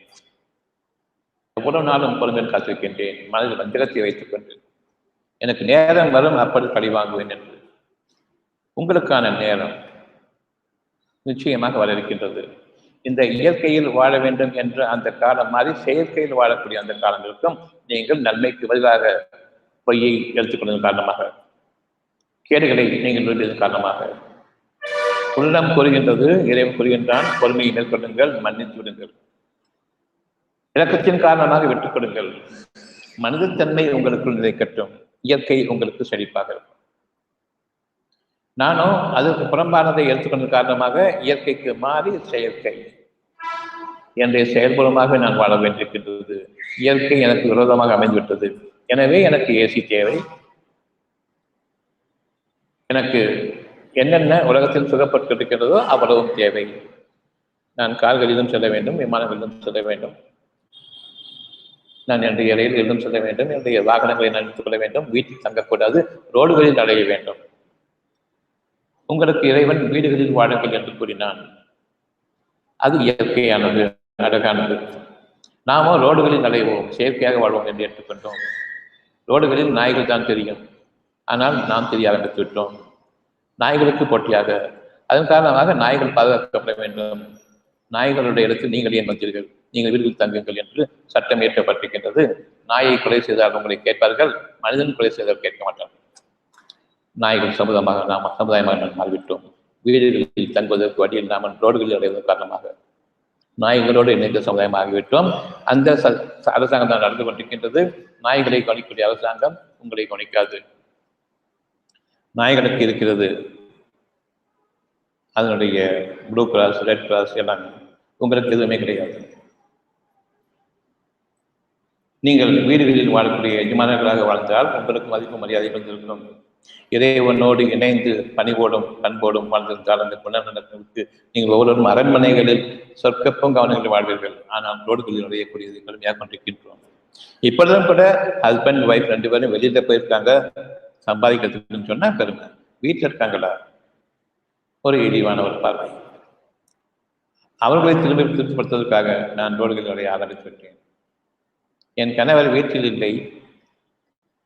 Speaker 1: எவ்வளவு நாளும் பொறுமையில் காத்திருக்கின்றேன். மனதில் வஞ்சகத்தை வைத்துக் கொண்டு எனக்கு நேரம் வரும், அப்படி பழி வாங்குவேன் என்று. உங்களுக்கான நேரம் நிச்சயமாக வர இருக்கின்றது. இந்த இயற்கையில் வாழ வேண்டும் என்ற அந்த காலம் மாறி செயற்கையில் வாழக்கூடிய அந்த காலம் இருக்கும். நீங்கள் நன்மைக்கு பதிலாக பொய்யை எடுத்துக்கொள்வதன் காரணமாக, கேடுகளை நீங்கள் விரும்பியதன் காரணமாக உள்ளம் கூறுகின்றது, இறைவன் கூறுகின்றான், பொறுமையை மேற்கொள்ளுங்கள், மன்னித்து விடுங்கள். இரக்கத்தின் காரணமாக விட்டுக் கொடுங்கள். மனிதத்தன்மை உங்களுக்குள் நிலைக்கட்டும். இயற்கை உங்களுக்கு செழிப்பாக இருக்கும். நானோ அதற்கு புறம்பானதை எடுத்துக்கொண்ட காரணமாக இயற்கைக்கு மாறி செயற்கை என்னுடைய செயல்புறமாக நான் வாழ வேண்டியிருக்கின்றது. இயற்கை எனக்கு விரோதமாக அமைந்துவிட்டது. எனவே எனக்கு ஏசி தேவை. எனக்கு என்னென்ன உலகத்தில் சுகப்பட்டிருக்கிறதோ அவ்வளவும் தேவை. நான் கார்களிலும் செல்ல வேண்டும், விமானங்களிலும் செல்ல வேண்டும், நான் என்னுடைய ரயில்களிலும் செல்ல வேண்டும், என்னுடைய வாகனங்களை நான் எடுத்துக் கொள்ள வேண்டும், வீட்டில் தங்கக்கூடாது, ரோடுகளில் அடைய வேண்டும். உங்களுக்கு இறைவன் வீடுகளில் வாழுங்கள் என்று கூறினான். அது இயற்கையானது, அழகானது. நாமோ ரோடுகளில் அலைவோம், செயற்கையாக வாழ்வோம் என்று ஏற்றுக்கொண்டோம். ரோடுகளில் நாய்கள் தான் தெரியும், ஆனால் நாம் தெரிய ஆரம்பித்து விட்டோம். நாய்களுக்கு போட்டியாக. அதன் காரணமாக நாய்கள் பாதுகாக்கப்பட வேண்டும். நாய்களுடைய இடத்தில் நீங்கள் ஏன் வந்தீர்கள், நீங்கள் வீடுகளில் தங்குங்கள் என்று சட்டம் இயற்றப்பட்டிருக்கின்றது. நாயை கொலை செய்தால் உங்களை கேட்பார்கள், மனிதன் கொலை செய்தால் கேட்க மாட்டார்கள். நாய்கள் சமுதாயமாக நாம் மாறிவிட்டோம். வீடுகளில் தங்குவதற்கு வழி இல்லாமல் ரோடுகளில் அடைவதன் காரணமாக நாய்களோடு இணைந்த சமுதாயமாகிவிட்டோம். அந்த அரசாங்கம் தான் நடந்து கொண்டிருக்கின்றது. நாய்களை கவனிக்கக்கூடிய அரசாங்கம் உங்களை கவனிக்காது. நாய்களுக்கு இருக்கிறது அதனுடைய ப்ளூ கிராஸ், ரெட் கிராஸ் எல்லாமே. உங்களுக்கு எதுவுமே கிடையாது. நீங்கள் வீடுகளில் வாழக்கூடிய எஜமானர்களாக வாழ்ந்தால் உங்களுக்கு மதிப்பு மரியாதை வந்திருக்கணும். இறைவனோடு இணைந்து பணிவோடும் பண்போடும் வாழ்ந்திருந்தால் அந்த குணநலனுக்கு நீங்கள் ஒவ்வொருவரும் அரண்மனைகளில் சொற்கப்பும் கவனங்களில் வாழ்வீர்கள். ஆனால் ரோடுகளில் நுழையக்கூடியது கடுமையாக கொண்டிருக்கின்றோம். இப்பொழுதும் கூட ஹஸ்பண்ட் ஒய்ஃப் 2 பேரும் வெளியில போயிருக்காங்க சம்பாதிக்கிறதுக்குன்னு சொன்னா பெருமை. வீட்டில் இருக்காங்களா? ஒரு இழிவான ஒரு பார்வை. அவர்களை திருப்திப்படுத்துவதற்காக நான் ரோடுகளில் நுழைய ஆரம்பித்து விட்டேன். என் கணவர் வீட்டில் இல்லை,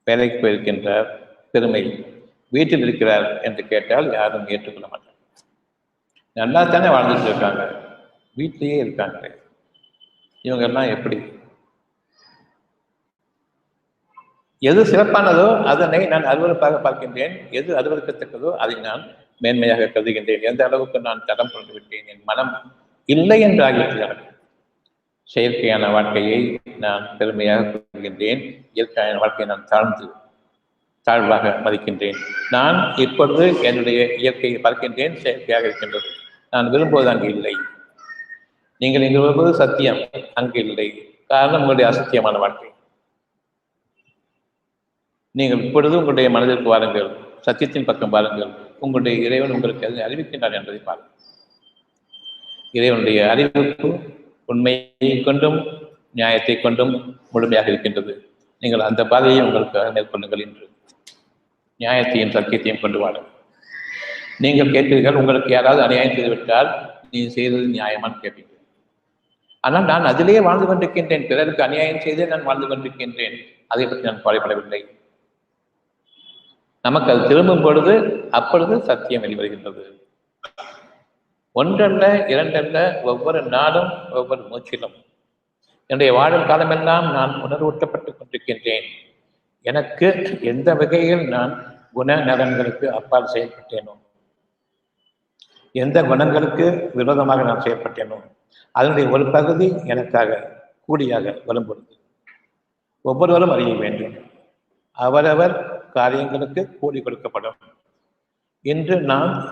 Speaker 1: வேலைக்கு போயிருக்கின்றார், பெருமை. வீட்டில் இருக்கிறார் என்று கேட்டால் யாரும் ஏற்றுக்கொள்ள மாட்டாங்க. நல்லா தானே வாழ்ந்துட்டு இருக்காங்க, வீட்டிலேயே இருக்காங்களே, இவங்கெல்லாம் எப்படி? எது சிறப்பானதோ அதனை நான் அருவருப்பாக பார்க்கின்றேன், எது அருவருக்கத்தக்கதோ அதை நான் மேன்மையாக கருதுகின்றேன். எந்த அளவுக்கு நான் தடம் கொண்டு விட்டேன், என் மனம் இல்லை என்று ஆகிவிட்டது. செயற்கையான வாழ்க்கையை நான் பெருமையாக கருதுகின்றேன், இயற்கையான வாழ்க்கையை நான் தாழ்வாக மதிக்கின்றேன். நான் இப்பொழுது என்னுடைய இயற்கையை பார்க்கின்றேன், செயற்கையாக இருக்கின்றது. நான் விரும்புவது அங்கு இல்லை. நீங்கள் இங்கு விரும்புவது சத்தியம், அங்கு இல்லை. காரணம் உங்களுடைய அசத்தியமான வாழ்க்கை. நீங்கள் இப்பொழுது உங்களுடைய மனதிற்கு வாருங்கள், சத்தியத்தின் பக்கம் பாருங்கள். உங்களுடைய இறைவன் உங்களுக்கு எதை அறிவிக்கின்றார் என்பதை பாருங்கள். இறைவனுடைய அறிவிப்பு உண்மையை கொண்டும் நியாயத்தை கொண்டும் முழுமையாக இருக்கின்றது. நீங்கள் அந்த பாதையை உங்களுக்கு மேற்கொள்ளுங்கள் என்று நியாயத்தையும் சத்தியத்தையும் கொண்டு வாருங்கள். நீங்கள் கேட்பீர்கள், உங்களுக்கு யாராவது அநியாயம் செய்துவிட்டால் நீ செய்தது நியாயமானு கேட்பீர்கள். ஆனால் நான் அதிலேயே வாழ்ந்து கொண்டிருக்கின்றேன். பிறருக்கு அநியாயம் செய்தே நான் வாழ்ந்து கொண்டிருக்கின்றேன். அதை பற்றி நான் கவலைப்படவில்லை. நமக்கு அது திரும்பும் பொழுது அப்பொழுது சத்தியம் வெளிவருகின்றது. ஒன்றல்ல இரண்டல்ல, ஒவ்வொரு நாளும் ஒவ்வொரு மூச்சிலும் என்னுடைய வாழும் காலமெல்லாம் நான் உணர்வூட்டப்பட்டுக் கொண்டிருக்கின்றேன். எனக்கு எந்த வகையில் நான் குணநலன்களுக்கு அப்பால் செயல்பட்டேனோ, எந்த குணங்களுக்கு விரோதமாக நான் செயல்பட்டேனோ அதனுடைய ஒரு பகுதி எனக்காக கூலியாக வரும்பொழுது ஒவ்வொருவரும் அறிய வேண்டும். அவரவர் காரியங்களுக்கு கூலி கொடுக்கப்படும். இன்று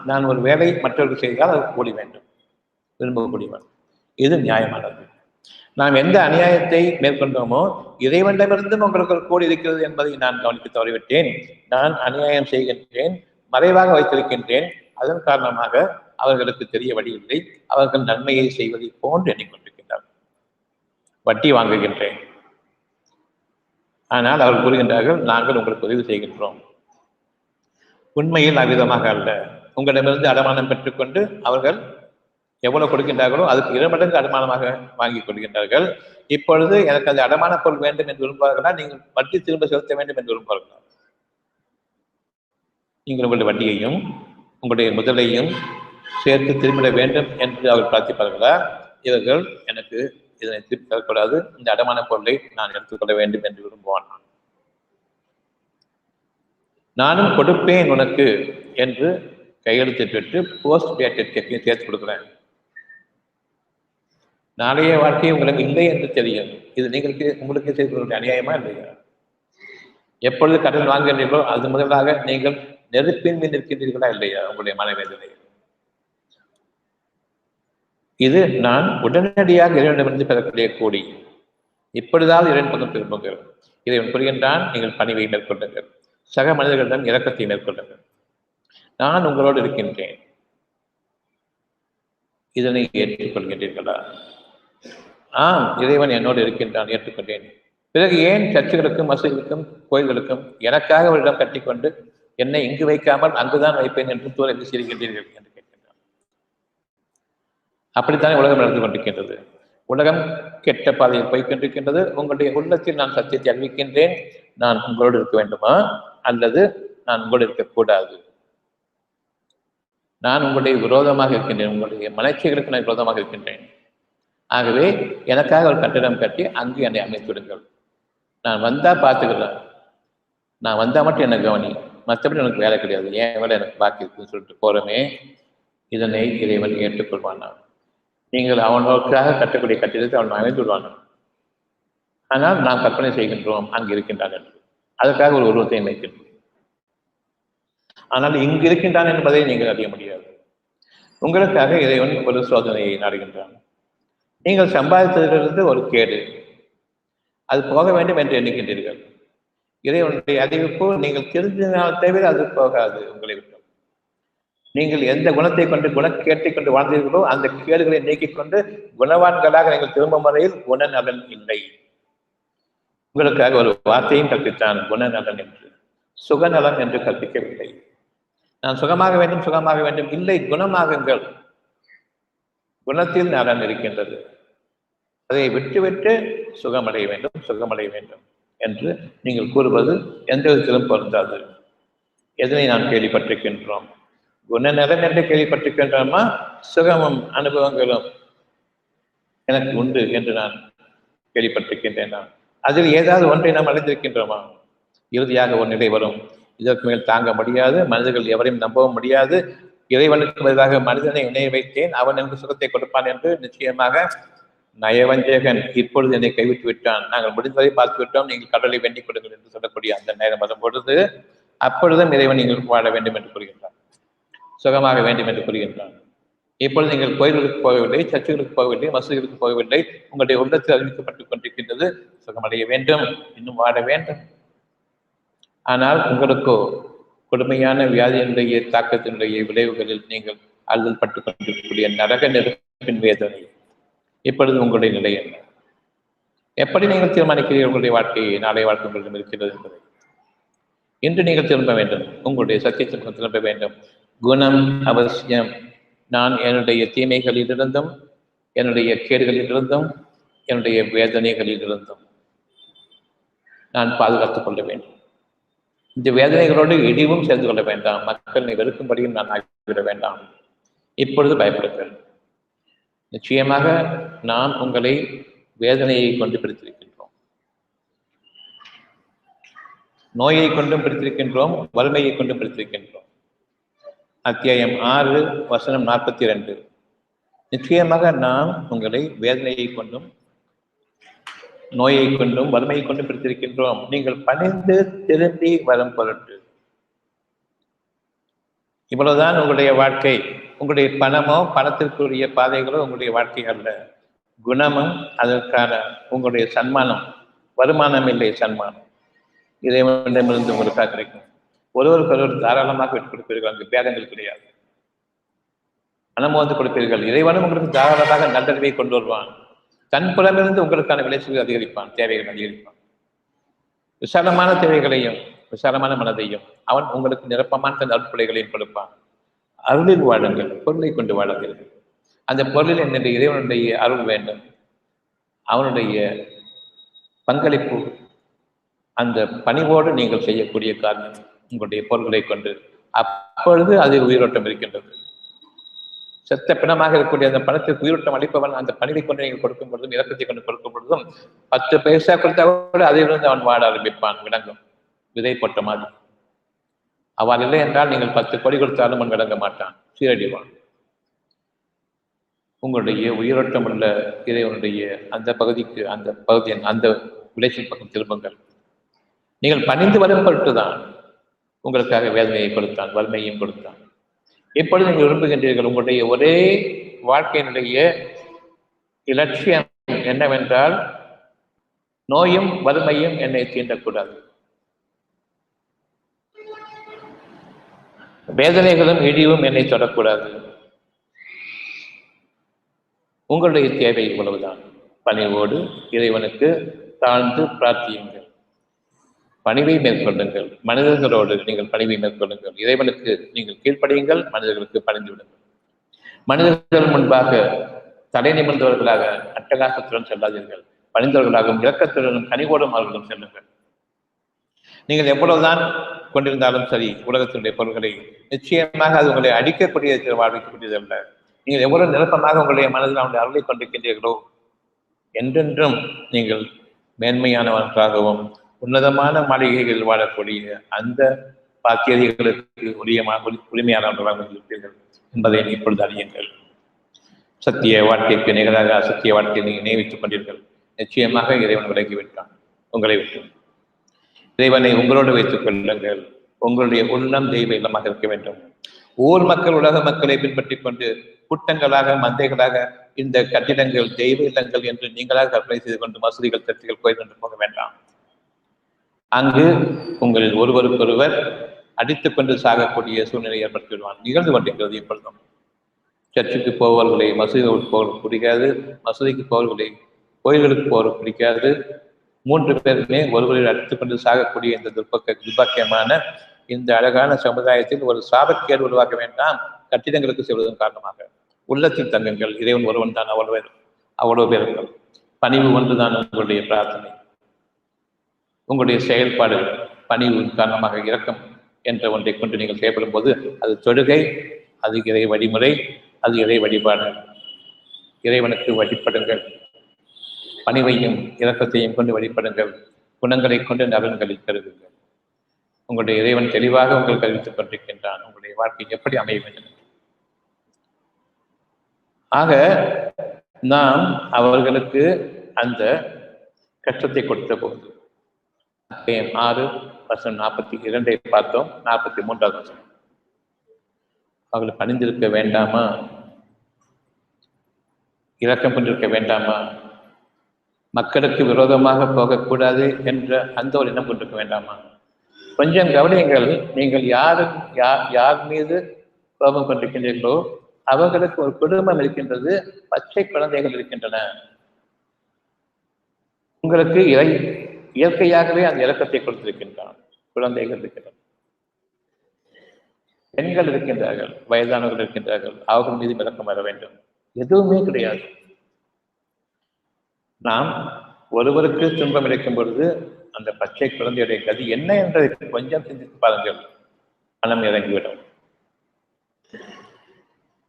Speaker 1: நான் ஒரு வேலை மற்றவர்கள் செய்தால் அது கூலி வேண்டும், விரும்பக்கூடியவர். இது நியாயமானது. நாம் எந்த அநியாயத்தை மேற்கொண்டோமோ இறைவனிடமிருந்தும் உங்களுக்கு ஒரு கூலி இருக்கிறது என்பதை நான் கவனித்து தவறிவிட்டேன். நான் அநியாயம் செய்கின்றேன், மறைவாக வைத்திருக்கின்றேன். அதன் காரணமாக அவர்களுக்கு தெரிய வழியில்லை. அவர்கள் நன்மையை செய்வதை போன்று எண்ணிக்கொண்டிருக்கின்றார்கள். வட்டி வாங்குகின்றேன், ஆனால் அவர்கள் கூறுகின்றார்கள் நாங்கள் உங்களுக்கு உதவி செய்கின்றோம். உண்மையில் அவ்விதமாக அல்ல. உங்களிடமிருந்து அடமானம் பெற்றுக்கொண்டு அவர்கள் எவ்வளவு கொடுக்கின்றார்களோ அதுக்கு 2 மடங்கு அடமானமாக வாங்கிக் கொள்கின்றார்கள். இப்பொழுது எனக்கு அந்த அடமான பொருள் வேண்டும் என்று விரும்புவார்களா, நீங்கள் வட்டி திரும்ப செலுத்த வேண்டும் என்று விரும்புவார்களா? நீங்கள் உங்களுடைய வட்டியையும் உங்களுடைய முதலையும் சேர்த்து திரும்பிட வேண்டும் என்று அவர் பிரார்த்திப்பார்களா? இவர்கள் எனக்கு இதனை திருப்பி தரக்கூடாது, இந்த அடமான பொருளை நான் எடுத்துக்கொள்ள வேண்டும் என்று விரும்புவான். நானும் கொடுப்பேன் உனக்கு என்று கையெழுத்திட்டு போஸ்ட் பேட்டட் செக்கையும் சேர்த்து கொடுக்குறேன். நாளைய வாழ்க்கை உங்களுக்கு இல்லை என்று தெரியும். இது உங்களுக்கு செய்து அநியாயமா இல்லையா? எப்பொழுது கடன் வாங்குகின்றீர்களோ அது முதலாக நீங்கள் நெருப்பின் மீது இருக்கின்றீர்களா இல்லையா? உங்களுடைய மனவேதனை இது நான் உடனடியாக இறைவனிடமிருந்து பெறக்கூடிய கூலி. இப்பொழுதாவது இறைவன் பக்கம் திரும்புங்கள். இறைவன் புரிகின்றான், நீங்கள் பணிவை மேற்கொள்ளுங்கள். சக மனிதர்களிடம் இரக்கத்தை மேற்கொள்ளுங்கள். நான் உங்களோடு இருக்கின்றேன். இதனை ஏற்றுக்கொள்கின்றீர்களா? ஆம், இறைவன் என்னோடு இருக்கின்றான், ஏற்றுக்கொண்டேன். பிறகு ஏன் சர்ச்சுகளுக்கும் மசூதிகளுக்கும் கோயில்களுக்கும் எனக்காக ஒரு இடம் கட்டிக்கொண்டு என்னை இங்கு வைக்காமல் அங்குதான் வைப்பேன் என்று தூர செய்கின்றீர்கள் என்று கேட்கின்றான். அப்படித்தானே உலகம் நடந்து கொண்டிருக்கின்றது. உலகம் கெட்ட பாதையில் போய்கொண்டிருக்கின்றது. உங்களுடைய உள்ளத்தில் நான் சத்தியத்தை அறிவிக்கின்றேன். நான் உங்களோடு இருக்க வேண்டுமா அல்லது நான் உங்களோடு இருக்கக்கூடாது? நான் உங்களுடைய விரோதமாக இருக்கின்றேன். உங்களுடைய மனச்சைகளுக்கு நான் விரோதமாக இருக்கின்றேன். ஆகவே எனக்காக ஒரு கட்டிடம் கட்டி அங்கு என்னை அமைத்து விடுங்கள். நான் வந்தா பார்த்துக்கிறேன். நான் வந்தா மட்டும் என்ன கவனி, மற்றபடி எனக்கு வேலை கிடையாது, ஏன் வேலை எனக்கு பாக்கி இருக்குன்னு சொல்லிட்டு போறமே. இதனை இறைவன் ஏற்றுக்கொள்வானா? நீங்கள் அவனுக்காக கட்டக்கூடிய கட்டிடத்தை அவன் அமைந்து விடுவான். ஆனால் நாம் கற்பனை செய்கின்றோம் அங்கு இருக்கின்றான் என்று. அதற்காக ஒரு உருவத்தை வைக்கின்றோம். ஆனால் இங்கு இருக்கின்றான் என்பதை நீங்கள் அறிய முடியாது. உங்களுக்காக இறைவன் ஒரு சோதனையை நாடுகின்றான். நீங்கள் சம்பாதித்ததிலிருந்து ஒரு கேடு, அது போக வேண்டும் என்று எண்ணுகின்றீர்கள். இறைவனுடைய அறிவிப்பு நீங்கள் தெரிஞ்சினால் தவிர அது போகாது உங்களை விட்டு. நீங்கள் எந்த குணத்தை கொண்டு குணக்கேட்டை கொண்டு வாழ்ந்தீர்களோ அந்த கேடுகளை நீக்கிக் கொண்டு குணவான்களாக நீங்கள் திரும்பும் வரையில் குணநலன் இல்லை. உங்களுக்காக ஒரு வார்த்தையும் கற்பித்தான், குணநலன் என்று. சுகநலன் என்று கற்பிக்கவில்லை. நான் சுகமாக வேண்டும் சுகமாக வேண்டும் இல்லை, குணமாகுங்கள். குணத்தில் நலன் இருக்கின்றது. அதை விட்டுவிட்டு சுகமடைய வேண்டும் சுகமடைய வேண்டும் என்று நீங்கள் கூறுவது எந்த விதத்திலும் பொருந்தாது. எதனை நாம் கேள்விப்பட்டிருக்கின்றோம்? குணநலன் என்று கேள்விப்பட்டிருக்கின்றோமா? சுகமும் அனுபவங்களும் எனக்கு உண்டு என்று நான் கேள்விப்பட்டிருக்கின்றேன். அதில் ஏதாவது ஒன்றை நாம் அடைந்திருக்கின்றோமா? இறுதியாக ஒரு நிலை வரும், இதற்கு மேல் தாங்க முடியாது, மனிதர்கள் எவரையும் நம்பவும் முடியாது, இறைவனுக்கு பதிலாக மனிதனை இணைய வைத்தேன், அவன் எனக்கு சுகத்தை கொடுப்பான் என்று நிச்சயமாக நயவஞ்சகன் இப்பொழுது என்னை கைவிட்டு விட்டான், நாங்கள் முடிந்தவரை பார்த்து விட்டோம், நீங்கள் கடவுளை வேண்டிக் கொடுங்கள் என்று சொல்லக்கூடிய அந்த நேரம் வரும் பொழுது அப்பொழுதும் இறைவன் நீங்கள் வாழ வேண்டும் என்று கூறுகின்றான், சுகமாக வேண்டும் என்று கூறுகின்றான். இப்பொழுது நீங்கள் கோயில்களுக்கு போகவில்லை, சர்ச்சுகளுக்கு போகவில்லை, மசூதிகளுக்கு போகவில்லை, உங்களுடைய உள்ளத்தில் அறிவிக்கப்பட்டுக் கொண்டிருக்கின்றது சுகமடைய வேண்டும், இன்னும் வாழ வேண்டும். ஆனால் உங்களுக்கோ கொடுமையான வியாதியினுடைய தாக்கத்தினுடைய விளைவுகளில் நீங்கள் அல்லல் பட்டுக் கொண்டிருக்கக்கூடிய நரக நெருப்பின் வேதனை. இப்பொழுது உங்களுடைய நிலை என்ன? எப்படி நீங்கள் தீர்மானிக்கிறீர்கள் உங்களுடைய வாழ்க்கையை? நாளை வாழ்க்கை உங்களிடம் இருக்கிறது என்பதை இன்று நீங்கள் திரும்ப வேண்டும். உங்களுடைய சத்தியத்திற்கு திரும்ப வேண்டும். குணம் அவசியம். நான் என்னுடைய தீமைகளிலிருந்தும் என்னுடைய கேடுகளிலிருந்தும் என்னுடைய வேதனைகளிலிருந்தும் நான் பாதுகாத்துக் கொள்ள வேண்டும். இந்த வேதனைகளோடு இழிவும் சேர்ந்து கொள்ள வேண்டாம். மக்களை வெறுக்கும்படியும் நான் ஆகிவிட வேண்டாம். இப்பொழுது பயப்படுங்கள். நிச்சயமாக நாம் உங்களை வேதனையை கொண்டு பிடித்திருக்கின்றோம், நோயை கொண்டும் பிடித்திருக்கின்றோம், வறுமையை கொண்டும் பிடித்திருக்கின்றோம். அத்தியாயம் 6 வசனம் 42. நிச்சயமாக நாம் உங்களை வேதனையை கொண்டும் நோயை கொண்டும் வறுமையை கொண்டும் பிடித்திருக்கின்றோம். நீங்கள் பணிந்து திரும்பி வரும் பொருட்டு. இவ்வளவுதான் உங்களுடைய வாழ்க்கை. உங்களுடைய பணமோ பணத்திற்குரிய பாதைகளோ உங்களுடைய வாழ்க்கை அல்ல. குணமும் அதற்கான உங்களுடைய சன்மானம். வருமானம் இல்லை, சன்மானம் இறைவனிடமிருந்து உங்களுக்காக கிடைக்கும். ஒருவருக்கு தாராளமாக விட்டு கொடுப்பீர்கள். அங்கு பேதங்கள் கிடையாது. பணம் வந்து கொடுப்பீர்கள். இறைவனும் உங்களுக்கு தாராளமாக நல்லறிவை கொண்டு வருவான். தன் புலமிருந்து உங்களுக்கான விளைச்சல்கள் அதிகரிப்பான், தேவைகள் அதிகரிப்பான். விசாலமான தேவைகளையும் விசாலமான மனதையும் அவன் உங்களுக்கு நிரப்பமான தன் அற்புடைகளையும் கொடுப்பான். அருளில் வாழுங்கள், பொருளை கொண்டு வாழுங்கள். அந்த பொருளில் என்னுடைய இறைவனுடைய அருள் வேண்டும், அவனுடைய பங்களிப்பு. அந்த பணிவோடு நீங்கள் செய்யக்கூடிய காரியம் உங்களுடைய பொருள்களை கொண்டு. அப்பொழுது அதில் உயிரோட்டம் இருக்கின்றது. செத்த பிணமாக இருக்கக்கூடிய அந்த பணத்திற்கு உயிரோட்டம் அளிப்பவன் அந்த பணிவை கொண்டு நீங்கள் கொடுக்கும் பொழுதும் இறக்கத்தை கொண்டு கொடுக்கும் பொழுதும் 10 பைசா கொடுத்தா கூட அதிலிருந்து அவன் வாட ஆரம்பிப்பான். விளங்கும், விதை போட்ட மாதிரி. அவன் இல்லை என்றால் நீங்கள் 10 கோடி கொடுத்தாலும் அவன் விளங்க மாட்டான், சீரடிவான். உங்களுடைய உயிரோட்டம் உள்ள இறைவனுடைய அந்த பகுதிக்கு, அந்த பகுதியின் அந்த விளைச்சல் பக்கம் திரும்புங்கள். நீங்கள் பணிந்து வரும் பொருட்டுதான் உங்களுக்காக வேதனையை கொடுத்தான், வறுமையையும் கொடுத்தான். இப்பொழுது நீங்கள் விரும்புகின்றீர்கள், உங்களுடைய ஒரே வாழ்க்கையினுடைய இலட்சியம் என்னவென்றால் நோயும் வறுமையும் என்னை தீண்டக்கூடாது. வேதனைகளும் இழிவும் என்னை தொடக்கூடாது. உங்களுடைய தேவை இவ்வளவுதான். பணிவோடு இறைவனுக்கு தாழ்ந்து பிரார்த்தியுங்கள். பணிவை மேற்கொள்ளுங்கள். மனிதர்களோடு நீங்கள் பணிவை மேற்கொள்ளுங்கள். இறைவனுக்கு நீங்கள் கீழ்ப்படியுங்கள், மனிதர்களுக்கு பணிந்து விடுங்கள். மனிதர்கள் முன்பாக தடை நிமிர்ந்தவர்களாக அட்டகாசத்துடன் செல்லாதீர்கள். பணிந்தவர்களாகவும் இரக்கத்துடனும் கனிவோடும் அவர்களும் செல்லுங்கள். நீங்கள் எவ்வளவுதான் கொண்டிருந்தாலும் சரி, உலகத்தினுடைய பொருள்களை நிச்சயமாக அது உங்களை அடிக்கக்கூடிய வாழ்விக்கக்கூடியது அல்ல. நீங்கள் எவ்வளவு நிரப்பமாக உங்களுடைய மனதில் அவனுடைய அருளை கொண்டிருக்கின்றீர்களோ என்றென்றும் நீங்கள் மேன்மையானவர்களாகவும் உன்னதமான மாளிகைகளில் வாழக்கூடிய அந்த பாக்கியதைகளுக்கு உரிமையானவர்களாக இருப்பீர்கள் என்பதை இப்பொழுது அறியுங்கள். சத்திய வாழ்க்கைக்கு நிகராக அசத்திய வாழ்க்கையை நீங்கள் நியமித்துக் கொண்டீர்கள். நிச்சயமாக இறைவன் விலகிவிட்டான் உங்களை விட்டு. இறைவனை உங்களோடு வைத்துக் கொள்ளுங்கள். உங்களுடைய உள்ளம் தெய்வ இல்லமாக இருக்க வேண்டும். ஊர் மக்கள் உலக மக்களை பின்பற்றிக் கொண்டு கூட்டங்களாக மந்தைகளாக இந்த கட்டிடங்கள் தெய்வ இல்லங்கள் என்று நீங்களாக கற்பனை செய்து கொண்டு மசூதிகள் சர்ச்சைகள் கோயில் கொண்டு போக வேண்டாம். அங்கு உங்களில் ஒருவருக்கொருவர் அடித்துக் கொண்டு சாகக்கூடிய சூழ்நிலை ஏற்படுத்திவிடுவான். நிகழ்ந்து கொண்டிருக்கிறது இப்பொழுதும். சர்ச்சுக்கு போவர்களை மசூதிகளுக்கு போவது பிடிக்காது, மசூதிக்கு போவர்களை கோயில்களுக்கு போவது பிடிக்காது. 3 பேருமே ஒருவரில் அடித்துக் கொண்டு சாகக்கூடிய இந்த துர்பாக்கியமான இந்த அழகான சமுதாயத்தில் ஒரு சாபக்கேடு உருவாக்க வேண்டாம். கட்டிடங்களுக்கு செல்வதன் காரணமாக உள்ளத்தில் தங்குங்கள். இறைவன் ஒருவன் தான், அவ்வளவு பேர்கள். பணிவு ஒன்றுதான் உங்களுடைய பிரார்த்தனை. உங்களுடைய செயல்பாடு பணிவு காரணமாக இரக்கம் என்ற ஒன்றை கொண்டு நீங்கள் செயல்படும் போது அது தொழுகை, அது இறை வழிமுறை, அது இறை வழிபாடு. இறைவனுக்கு வழிபடுங்கள். பணிவையும் இரக்கத்தையும் கொண்டு வழிபடுங்கள். குணங்களை கொண்டு நலன்களில் பெறுங்கள். உங்களுடைய இறைவன் தெளிவாக உங்களுக்கு அறிவித்துக் கொண்டிருக்கின்றான் உங்களுடைய வாழ்க்கை எப்படி அமைய வேண்டும். ஆக நாம் அவர்களுக்கு அந்த கஷ்டத்தை கொடுத்த போது 6:42 பார்த்தோம். 43 அவர்கள் பணிந்திருக்க வேண்டாமா? இரக்கம் கொண்டிருக்க வேண்டாமா? மக்களுக்கு விரோதமாக போகக்கூடாது என்ற அந்த ஒரு எண்ணம் கொண்டிருக்க வேண்டாமா? கொஞ்சம் கவனியுங்கள். நீங்கள் யார் மீது கோபம் கொண்டிருக்கின்றீர்களோ அவர்களுக்கு ஒரு குடும்பம் இருக்கின்றது, பச்சை குழந்தைகள் இருக்கின்றன. உங்களுக்கு இயற்கையாகவே அந்த இரக்கத்தை கொடுத்திருக்கின்றான். குழந்தைகள் இருக்கின்றன, பெண்கள் இருக்கின்றார்கள், வயதானவர்கள் இருக்கின்றார்கள். அவர்கள் மீது இரக்கம் வர வேண்டும். எதுவுமே கிடையாது. நாம் ஒருவருக்கு துன்பம் இழைக்கும் பொழுது அந்த பச்சை குழந்தையுடைய கதி என்ன என்பதை கொஞ்சம் சிந்தித்து பாருங்கள். மனம் இறங்கிவிடும்.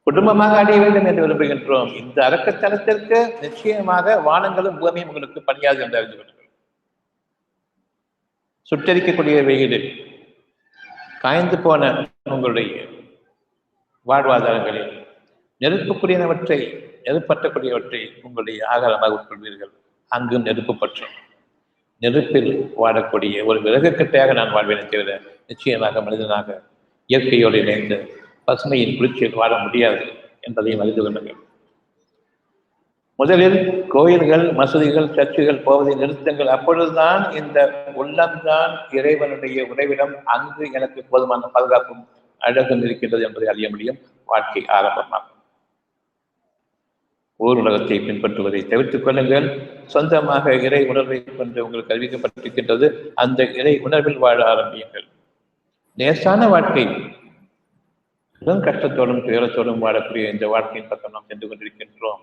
Speaker 1: குடும்பமாக அடைய வேண்டும் என்று விரும்புகின்றோம். இந்த அரக்கத்தனத்திற்கு நிச்சயமாக வானங்களும் பூமியும் உங்களுக்கு பணியாது என்று அறிந்து கொள்ளுங்கள். சுட்டரிக்கக்கூடிய வெயிலில் காய்ந்து போன உங்களுடைய வாழ்வாதாரங்களில் நெருப்பற்றக்கூடியவற்றை உங்களுடைய ஆகாரமாக உட்கொள்வீர்கள். அங்கும் நெருப்பு பற்றும். நெருப்பில் வாழக்கூடிய ஒரு விறகுக்கட்டையாக நான் வாழ்வேனே தவிர நிச்சயமாக மனிதனாக இயற்கையோடு இணைந்து பசுமையின் குளிர்ச்சியில் வாழ முடியாது என்பதையும் அறிந்து கொள்ளுங்கள். முதலில் கோயில்கள், மசூதிகள், சர்ச்சுகள் போவதை நிறுத்துங்கள். அப்பொழுதுதான் இந்த உள்ளம்தான் இறைவனுடைய உறைவிடம். அங்கு எனக்கு போதுமான பாதுகாப்பும் அழகும் இருக்கின்றது என்பதை அறிய முடியும். வாழ்க்கை ஆரம்பமாகும். ஊர் உலகத்தை பின்பற்றுவதை தவிர்த்துக் கொள்ளுங்கள். சொந்தமாக இறை உணர்வை கொண்டு உங்களுக்கு அறிவிக்கப்பட்டிருக்கின்றது. அந்த இறை உணர்வில் வாழ ஆரம்பியுங்கள். லேசான வாழ்க்கை, மிகவும் கஷ்டத்தோடும் துயரத்தோடும் வாழக்கூடிய இந்த வாழ்க்கையின் பக்கம் நாம் சென்று கொண்டிருக்கின்றோம்.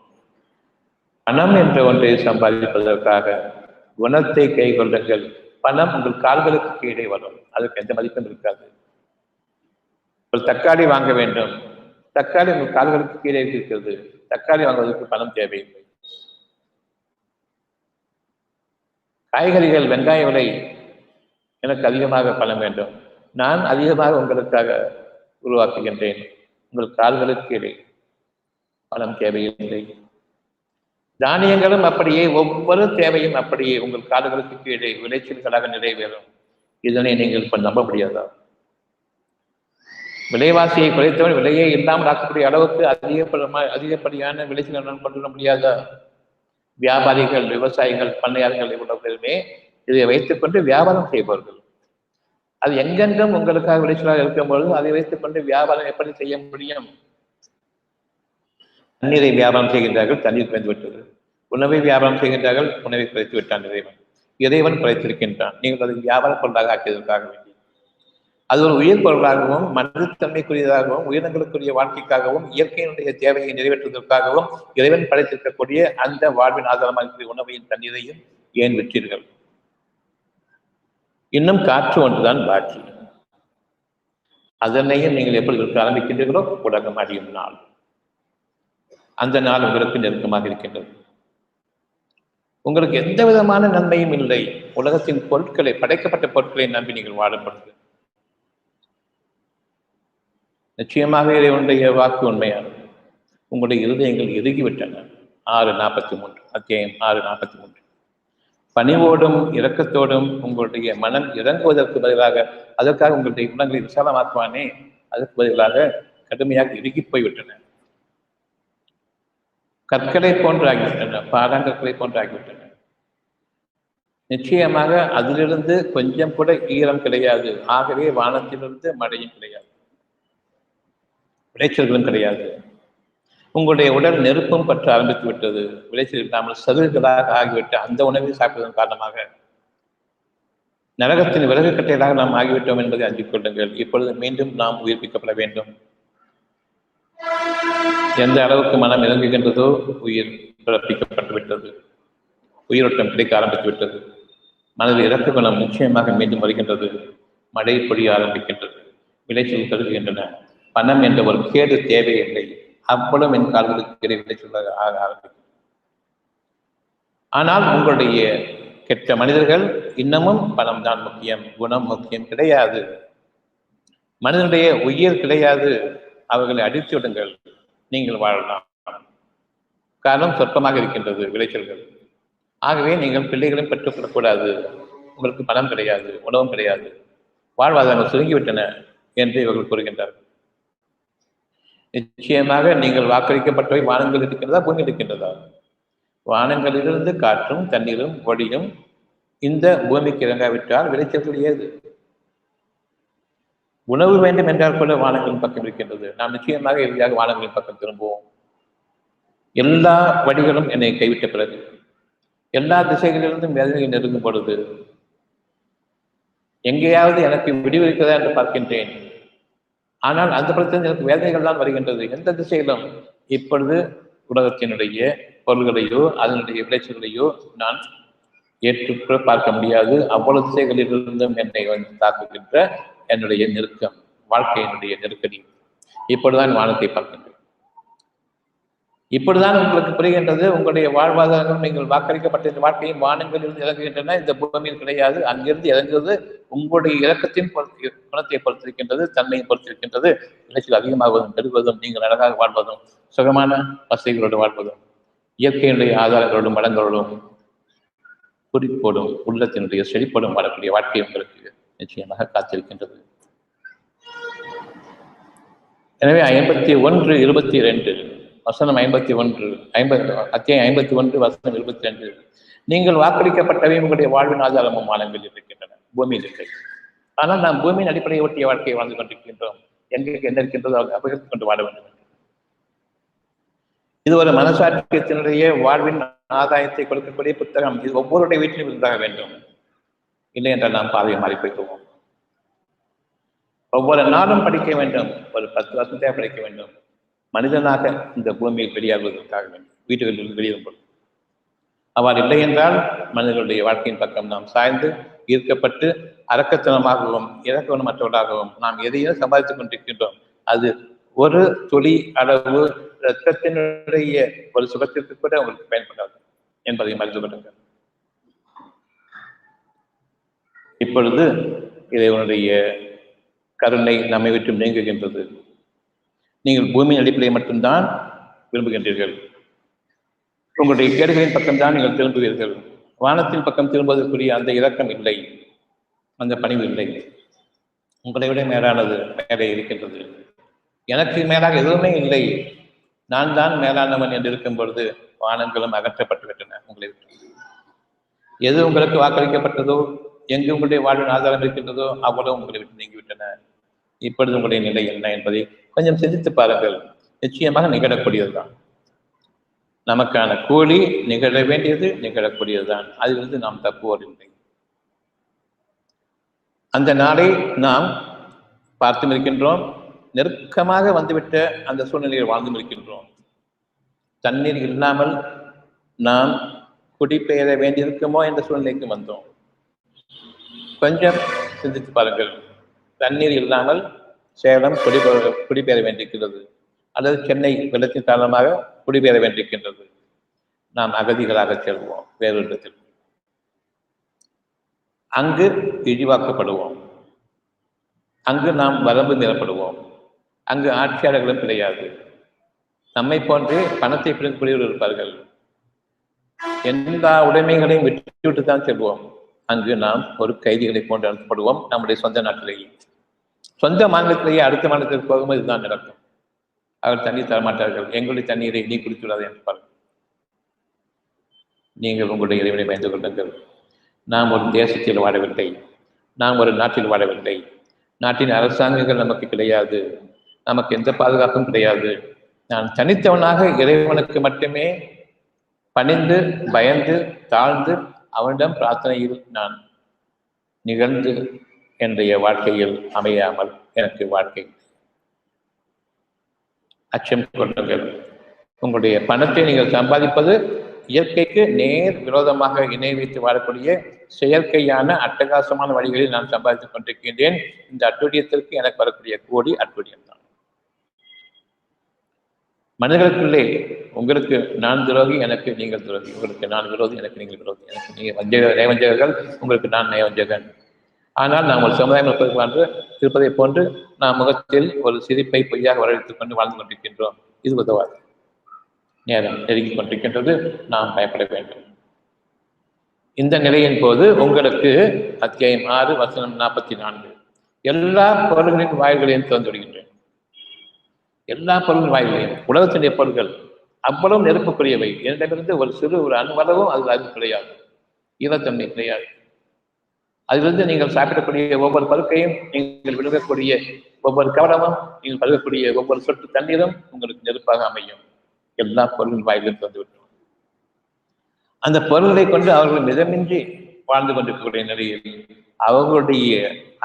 Speaker 1: பணம் என்ற ஒன்றை சம்பாதிப்பதற்காக குணத்தை கை கொள்ளுங்கள். பணம் உங்கள் கால்களுக்கு கீழே வரும். அதற்கு எந்த மதிப்பும் இருக்காது. ஒரு தக்காளி வாங்க வேண்டும். தக்காளி உங்கள் கால்களுக்கு கீழே இருக்கிறது. தக்காளி வாங்குவதற்கு பணம் தேவையில்லை. காய்கறிகள், வெங்காய விலை எனக்கு அதிகமாக பணம் வேண்டும். நான் அதிகமாக உங்களுக்காக உருவாக்குகின்றேன். உங்கள் கால்களுக்கு கீழே பணம் தேவையில்லை. தானியங்களும் அப்படியே, ஒவ்வொரு தேவையும் அப்படியே உங்கள் கால்களுக்கு கீழே விளைச்சல்களாக நிறைவேறும். இதனை நீங்கள் இப்ப நம்ப முடியாதா? விலைவாசியை குறைத்தவன் விலையே இல்லாமல் ஆக்கக்கூடிய அளவுக்கு அதிகப்படியான விளைச்சல் கொண்டு வர முடியாதா? வியாபாரிகள், விவசாயிகள், பண்ணையாளர்கள் இவ்வளவுமே இதை வைத்துக்கொண்டு வியாபாரம் செய்பவர்கள். அது எங்கெங்கும் உங்களுக்காக விளைச்சலாக இருக்கும்பொழுது அதை வைத்துக் கொண்டு வியாபாரம் எப்படி செய்ய முடியும்? தண்ணீரை வியாபாரம் செய்கின்றார்கள், தண்ணீர் குறைந்து விட்டது. உணவை வியாபாரம் செய்கின்றார்கள், உணவை குறைத்து விட்டான் இறைவன். இறைவன் குறைத்திருக்கின்றான். நீங்கள் அதை வியாபார பொருளாக ஆக்கியதற்காக வேண்டி அது ஒரு உயிர் பொருளாகவும் மனிதத்தன்மைக்குரியதாகவும் உயிரினங்களுக்குரிய வாழ்க்கைக்காகவும் இயற்கையினுடைய தேவையை நிறைவேற்றுவதற்காகவும் இறைவன் படைத்திருக்கக்கூடிய அந்த வாழ்வின் ஆதாரமாக இருக்கிற உணவையும் தண்ணீரையும் ஏன் விற்றீர்கள்? இன்னும் காற்று ஒன்றுதான் பாக்கி. அதனையும் நீங்கள் எப்படி இருக்க ஆரம்பிக்கின்றீர்களோ உலகம் அறியும் நாள். அந்த நாள் உங்களுக்கு நெருக்கமாக இருக்கின்றது. உங்களுக்கு எந்த விதமான நன்மையும் இல்லை. உலகத்தின் பொருட்களை, படைக்கப்பட்ட பொருட்களை நம்பி நீங்கள் வாழப்படுது. நிச்சயமாக இறைவனுடைய வாக்கு உண்மையானது. உங்களுடைய இருதயங்கள் இறுகிவிட்டன. 6:43 அத்தியாயம் 6:43. பணிவோடும் இரக்கத்தோடும் உங்களுடைய மனம் இறங்குவதற்கு பதிலாக அதற்காக உங்களுடைய குணங்களை விசாலமாக்குவானே, அதற்கு பதிலாக கடுமையாக இறுகி போய்விட்டன. கற்களை போன்று ஆகிவிட்டன, பாறாங்கற்களை போன்று ஆகிவிட்டன. நிச்சயமாக அதிலிருந்து கொஞ்சம் கூட ஈரம் கிடையாது. ஆகவே வானத்திலிருந்து மழையும் கிடையாது, விளைச்சல்களும் கிடையாது. உங்களுடைய உடல் நெருப்பும் பற்ற ஆரம்பித்து விட்டது. விளைச்சல் இல்லாமல் சதுர்களாக ஆகிவிட்ட அந்த உணவை சாப்பிடுவதன் காரணமாக நரகத்தின் விறகு கட்டைகளாக நாம் ஆகிவிட்டோம் என்பதை அறிந்து கொள்ளுங்கள். இப்பொழுது மீண்டும் நாம் உயிர்ப்பிக்கப்பட வேண்டும். எந்த அளவுக்கு மனம் இறங்குகின்றதோ உயிர் பிறப்பிக்கப்பட்டு விட்டது, உயிரோட்டம் கிடைக்க ஆரம்பித்து விட்டது. மனதில் இறக்க குணம் நிச்சயமாக மீண்டும் வருகின்றது. மழை பொழிய ஆரம்பிக்கின்றது, விளைச்சல் கருதுகின்றன. பணம் என்ற ஒரு கேடு தேவையில்லை. அவ்வளவு என் கால்களுக்கு விளைச்சல் ஆக ஆரம்பிக்கும். ஆனால் உங்களுடைய கெட்ட மனிதர்கள் இன்னமும் பணம் தான் முக்கியம், குணம் முக்கியம் கிடையாது. மனிதனுடைய உயிர் கிடையாது. அவர்களை அடித்து விடுங்கள், நீங்கள் வாழலாம். காரணம் சொற்பமாக இருக்கின்றது விளைச்சல்கள். ஆகவே நீங்கள் பிள்ளைகளையும் பெற்றுக்கொள்ளக்கூடாது. உங்களுக்கு பணம் கிடையாது, உணவும் கிடையாது, வாழ்வாதாரங்கள் சுருங்கிவிட்டன என்று இவர்கள் கூறுகின்றார்கள். நிச்சயமாக நீங்கள் வாக்களிக்கப்பட்டவை வானங்கள் இருக்கின்றதா, பூமி இருக்கின்றதா? வானங்களிலிருந்து காற்றும் தண்ணீரும் ஒளியும் இந்த பூமிக்கு இறங்காவிட்டால் விளைச்சல்கள் ஏது? உணவு வேண்டும் என்றால் கூட வானங்களின் பக்கம் இருக்கின்றது. நாம் நிச்சயமாக இறுதியாக வானங்களின் பக்கம் திரும்புவோம். எல்லா வழிகளும் என்னை கைவிட்ட பிறகு, எல்லா திசைகளிலிருந்தும் வேதனையை நெருங்கும் பொழுது எங்கேயாவது எனக்கு விடிவு இருக்கிறதா என்று பார்க்கின்றேன். ஆனால் அந்த படத்தில் எனக்கு வேதனைகள் தான் வருகின்றது. எந்த திசையிலும் இப்பொழுது உலகத்தினுடைய பொருள்களையோ அதனுடைய விளைச்சல்களையோ நான் ஏற்றுக்கூட பார்க்க முடியாது. அவ்வளவு திசைகளிலிருந்தும் என்னை வந்து தாக்குகின்ற என்னுடைய நெருக்கம், வாழ்க்கையினுடைய நெருக்கடி. இப்பொழுதுதான் வானத்தை பார்க்கின்றேன். இப்படிதான் உங்களுக்கு புரிகின்றது. உங்களுடைய வாழ்வாதாரங்கள் நீங்கள் வாக்களிக்கப்பட்ட இந்த வாழ்க்கையும் வானங்களிலிருந்து இறங்குகின்றன, இந்த பூமியில் கிடையாது. அங்கிருந்து இறங்குவது உங்களுடைய இலக்கத்தின் குணத்தை பொறுத்திருக்கின்றது, தன்மையை பொறுத்திருக்கின்றது. விளைச்சல் அதிகமாகுவதும் பெருகுவதும், நீங்கள் அழகாக வாழ்வதும், சுகமான வசதிகளோடு வாழ்வதும், இயற்கையினுடைய ஆதாரங்களோடும் வளங்களோடும் குறிப்போடும் உள்ளத்தினுடைய செழிப்போடும் வாழக்கூடிய வாழ்க்கை உங்களுக்கு நிச்சயமாக காத்திருக்கின்றது. எனவே 51:22 வசனம் 51 அத்தியாயம் 51 வசனம் 22. நீங்கள் வாக்களிக்கப்பட்டவை உங்களுடைய வாழ்வின் ஆதாரமும் வானங்களில் இருக்கின்றன, பூமியில் இல்லை. ஆனால் நாம் பூமியின் அடிப்படையை ஒட்டிய வாழ்க்கையை வாழ்ந்து கொண்டிருக்கின்றோம். எங்களுக்கு என்ன இருக்கின்றதோ அதை அபகரித்துக் கொண்டு வாழ வேண்டும். இது ஒரு மனசாட்சியத்தினுடைய வாழ்வின் ஆதாயத்தை கொடுக்கக்கூடிய புத்தகம். இது ஒவ்வொருடைய வீட்டிலும் இருந்தாக வேண்டும். இல்லை என்றால் நாம் பாதையை மாறி போய்க்குவோம். ஒவ்வொரு நாளும் படிக்க வேண்டும். ஒரு 10 வருஷத்தையாக படிக்க வேண்டும். மனிதனாக இந்த பூமியில் வெளியாகுவதற்காக வேண்டும். வீட்டுகளில் வெளியேறும். அவ்வாறு இல்லை என்றால் மனிதர்களுடைய வாழ்க்கையின் பக்கம் நாம் சாய்ந்து ஈர்க்கப்பட்டு அரக்கத்தனமாகவும் இறக்கணமற்றவர்களாகவும் நாம் எதையும் சம்பாதித்துக் கொண்டிருக்கின்றோம். அது ஒரு துளி அளவு இரத்தத்தினுடைய ஒரு சுகத்திற்கு கூட உங்களுக்கு பயன்படாது என்பதை மறந்து கொள்ளுங்கள். இப்பொழுது இறைவனுடைய கருணை நம்மை விட்டு நீங்குகின்றது. நீங்கள் பூமியின் அடிப்படையை மட்டும்தான் விரும்புகின்றீர்கள். உங்களுடைய கேடுகளின் பக்கம்தான் நீங்கள் திரும்புவீர்கள். வானத்தின் பக்கம் திரும்புவதற்குரிய அந்த இரக்கம் இல்லை, அந்த பணிவு இல்லை. உங்களை விட மேலானது மேலே இருக்கின்றது. எனக்கு மேலாக எதுவுமே இல்லை. நான் தான் மேலானவன் என்று இருக்கும் பொழுது வானங்களும் அகற்றப்பட்டு விட்டன உங்களை விட்டு. எது உங்களுக்கு வாக்களிக்கப்பட்டதோ, எங்கு உங்களுடைய வாழ்வின் ஆதாரம் இருக்கின்றதோ அவ்வளவு உங்களை விட்டு நீங்கிவிட்டன. இப்பொழுது உங்களுடைய நிலை என்ன என்பதை கொஞ்சம் சிந்தித்து பாருங்கள். நிச்சயமாக நிகழக்கூடியதுதான். நமக்கான கூலி நிகழ வேண்டியது நிகழக்கூடியதுதான். அதிலிருந்து நாம் தப்புவதில்லை. அந்த நாளை நாம் பார்த்தும் இருக்கின்றோம். நெருக்கமாக வந்துவிட்ட அந்த சூழ்நிலையில் வாழ்ந்தும் இருக்கின்றோம். தண்ணீர் இல்லாமல் நாம் குடிபெயர வேண்டியிருக்குமோ என்ற சூழ்நிலைக்கு வந்தோம். கொஞ்சம் சிந்தித்து பாருங்கள். தண்ணீர் இல்லாமல் சேலம் குடிபெயர வேண்டியிருக்கிறது, அல்லது சென்னை வெள்ளத்தின் காரணமாக குடிபெயர வேண்டியிருக்கின்றது. நாம் அகதிகளாக செல்வோம் வேறொரு இடத்தில். அங்கு இழிவாக்கப்படுவோம். அங்கு நாம் வரம்பு மீறப்படுவோம். அங்கு ஆட்சியாளர்களும் கிடையாது. நம்மை போன்றே பணத்தை பிடிக்கக்கூடியவர்கள் இருப்பார்கள். எல்லா உடைமைகளையும் விட்டுவிட்டு தான் செல்வோம். அங்கு நாம் ஒரு கைதிகளை போன்று அனுப்பப்படுவோம். நம்முடைய சொந்த நாட்டிலேயே, சொந்த மாநிலத்திலேயே அடுத்த மாநிலத்திற்கு போகும்போது இதுதான் நடக்கும். அவர் தண்ணீர் தரமாட்டார்கள். எங்களுடைய தண்ணீரை நீ குடித்து விடாது என்பார்கள். நீங்கள் உங்களுடைய இறைவனை பயந்து கொள்ளுங்கள். நாம் ஒரு தேசத்தில் வாழவில்லை, நாம் ஒரு நாட்டில் வாழவில்லை. நாட்டின் அரசாங்கங்கள் நமக்கு கிடையாது, நமக்கு எந்த பாதுகாப்பும் கிடையாது. நான் தனித்தவனாக இறைவனுக்கு மட்டுமே பணிந்து பயந்து தாழ்ந்து அவனிடம் பிரார்த்தனையில் நான் நிகழ்ந்து என்னுடைய வாழ்க்கையில் அமையாமல் எனக்கு வாழ்க்கை. அச்சம் கொள்ளுங்கள். உங்களுடைய பணத்தை நீங்கள் சம்பாதிப்பது இயற்கைக்கு நேர் விரோதமாக இணை வைத்து வாழக்கூடிய செயற்கையான அட்டகாசமான வழிகளில் நான் சம்பாதித்துக் கொண்டிருக்கின்றேன். இந்த அட்டுழியத்திற்கு எனக்கு வரக்கூடிய கோடி அட்டுழியம் தான். மனிதர்களுக்குள்ளே உங்களுக்கு நான் துரோகி, எனக்கு நீங்கள் துரோகி. உங்களுக்கு நான் விரோதி, எனக்கு நீங்கள் விரோதி. எனக்கு நீங்கள் நயவஞ்சகர்கள், உங்களுக்கு நான் நயவஞ்சகன். ஆனால் நாம் ஒரு சமுதாயம் இருப்பதை போன்று நாம் முகத்தில் ஒரு சிரிப்பை பொய்யாக வரவழைத்துக் கொண்டு வாழ்ந்து கொண்டிருக்கின்றோம். இது உதவாது. நேரம் நெருங்கிக் கொண்டிருக்கின்றது. நாம் பயப்பட வேண்டும். இந்த நிலையின் போது உங்களுக்கு அத்தியாயம் 6 வசனம் 44 எல்லா பொருள்களின் வாயில்களையும் திறந்து விடுகின்றேன். எல்லா பொருளின் வாயில்களையும். உலகத்தினுடைய பொருள்கள் அவ்வளவு நெருப்புக்குரியவை. என்னிடமிருந்து ஒரு சிறு ஒரு அணுவளவும் அது கிடையாது, ஈரத்தன்மை கிடையாது. அதிலிருந்து நீங்கள் சாப்பிடக்கூடிய ஒவ்வொரு பருக்கையும், நீங்கள் விழுகக்கூடிய ஒவ்வொரு கவனமும், நீங்கள் பருகக்கூடிய ஒவ்வொரு சொட்டு தண்ணீரும் உங்களுக்கு நெருப்பாக அமையும். எல்லா பொருளின் வாயிலும் தந்துவிட்டோம். அந்த பொருளை கொண்டு அவர்கள் மிதமின்றி வாழ்ந்து கொண்டிருக்கக்கூடிய நிலையில் அவர்களுடைய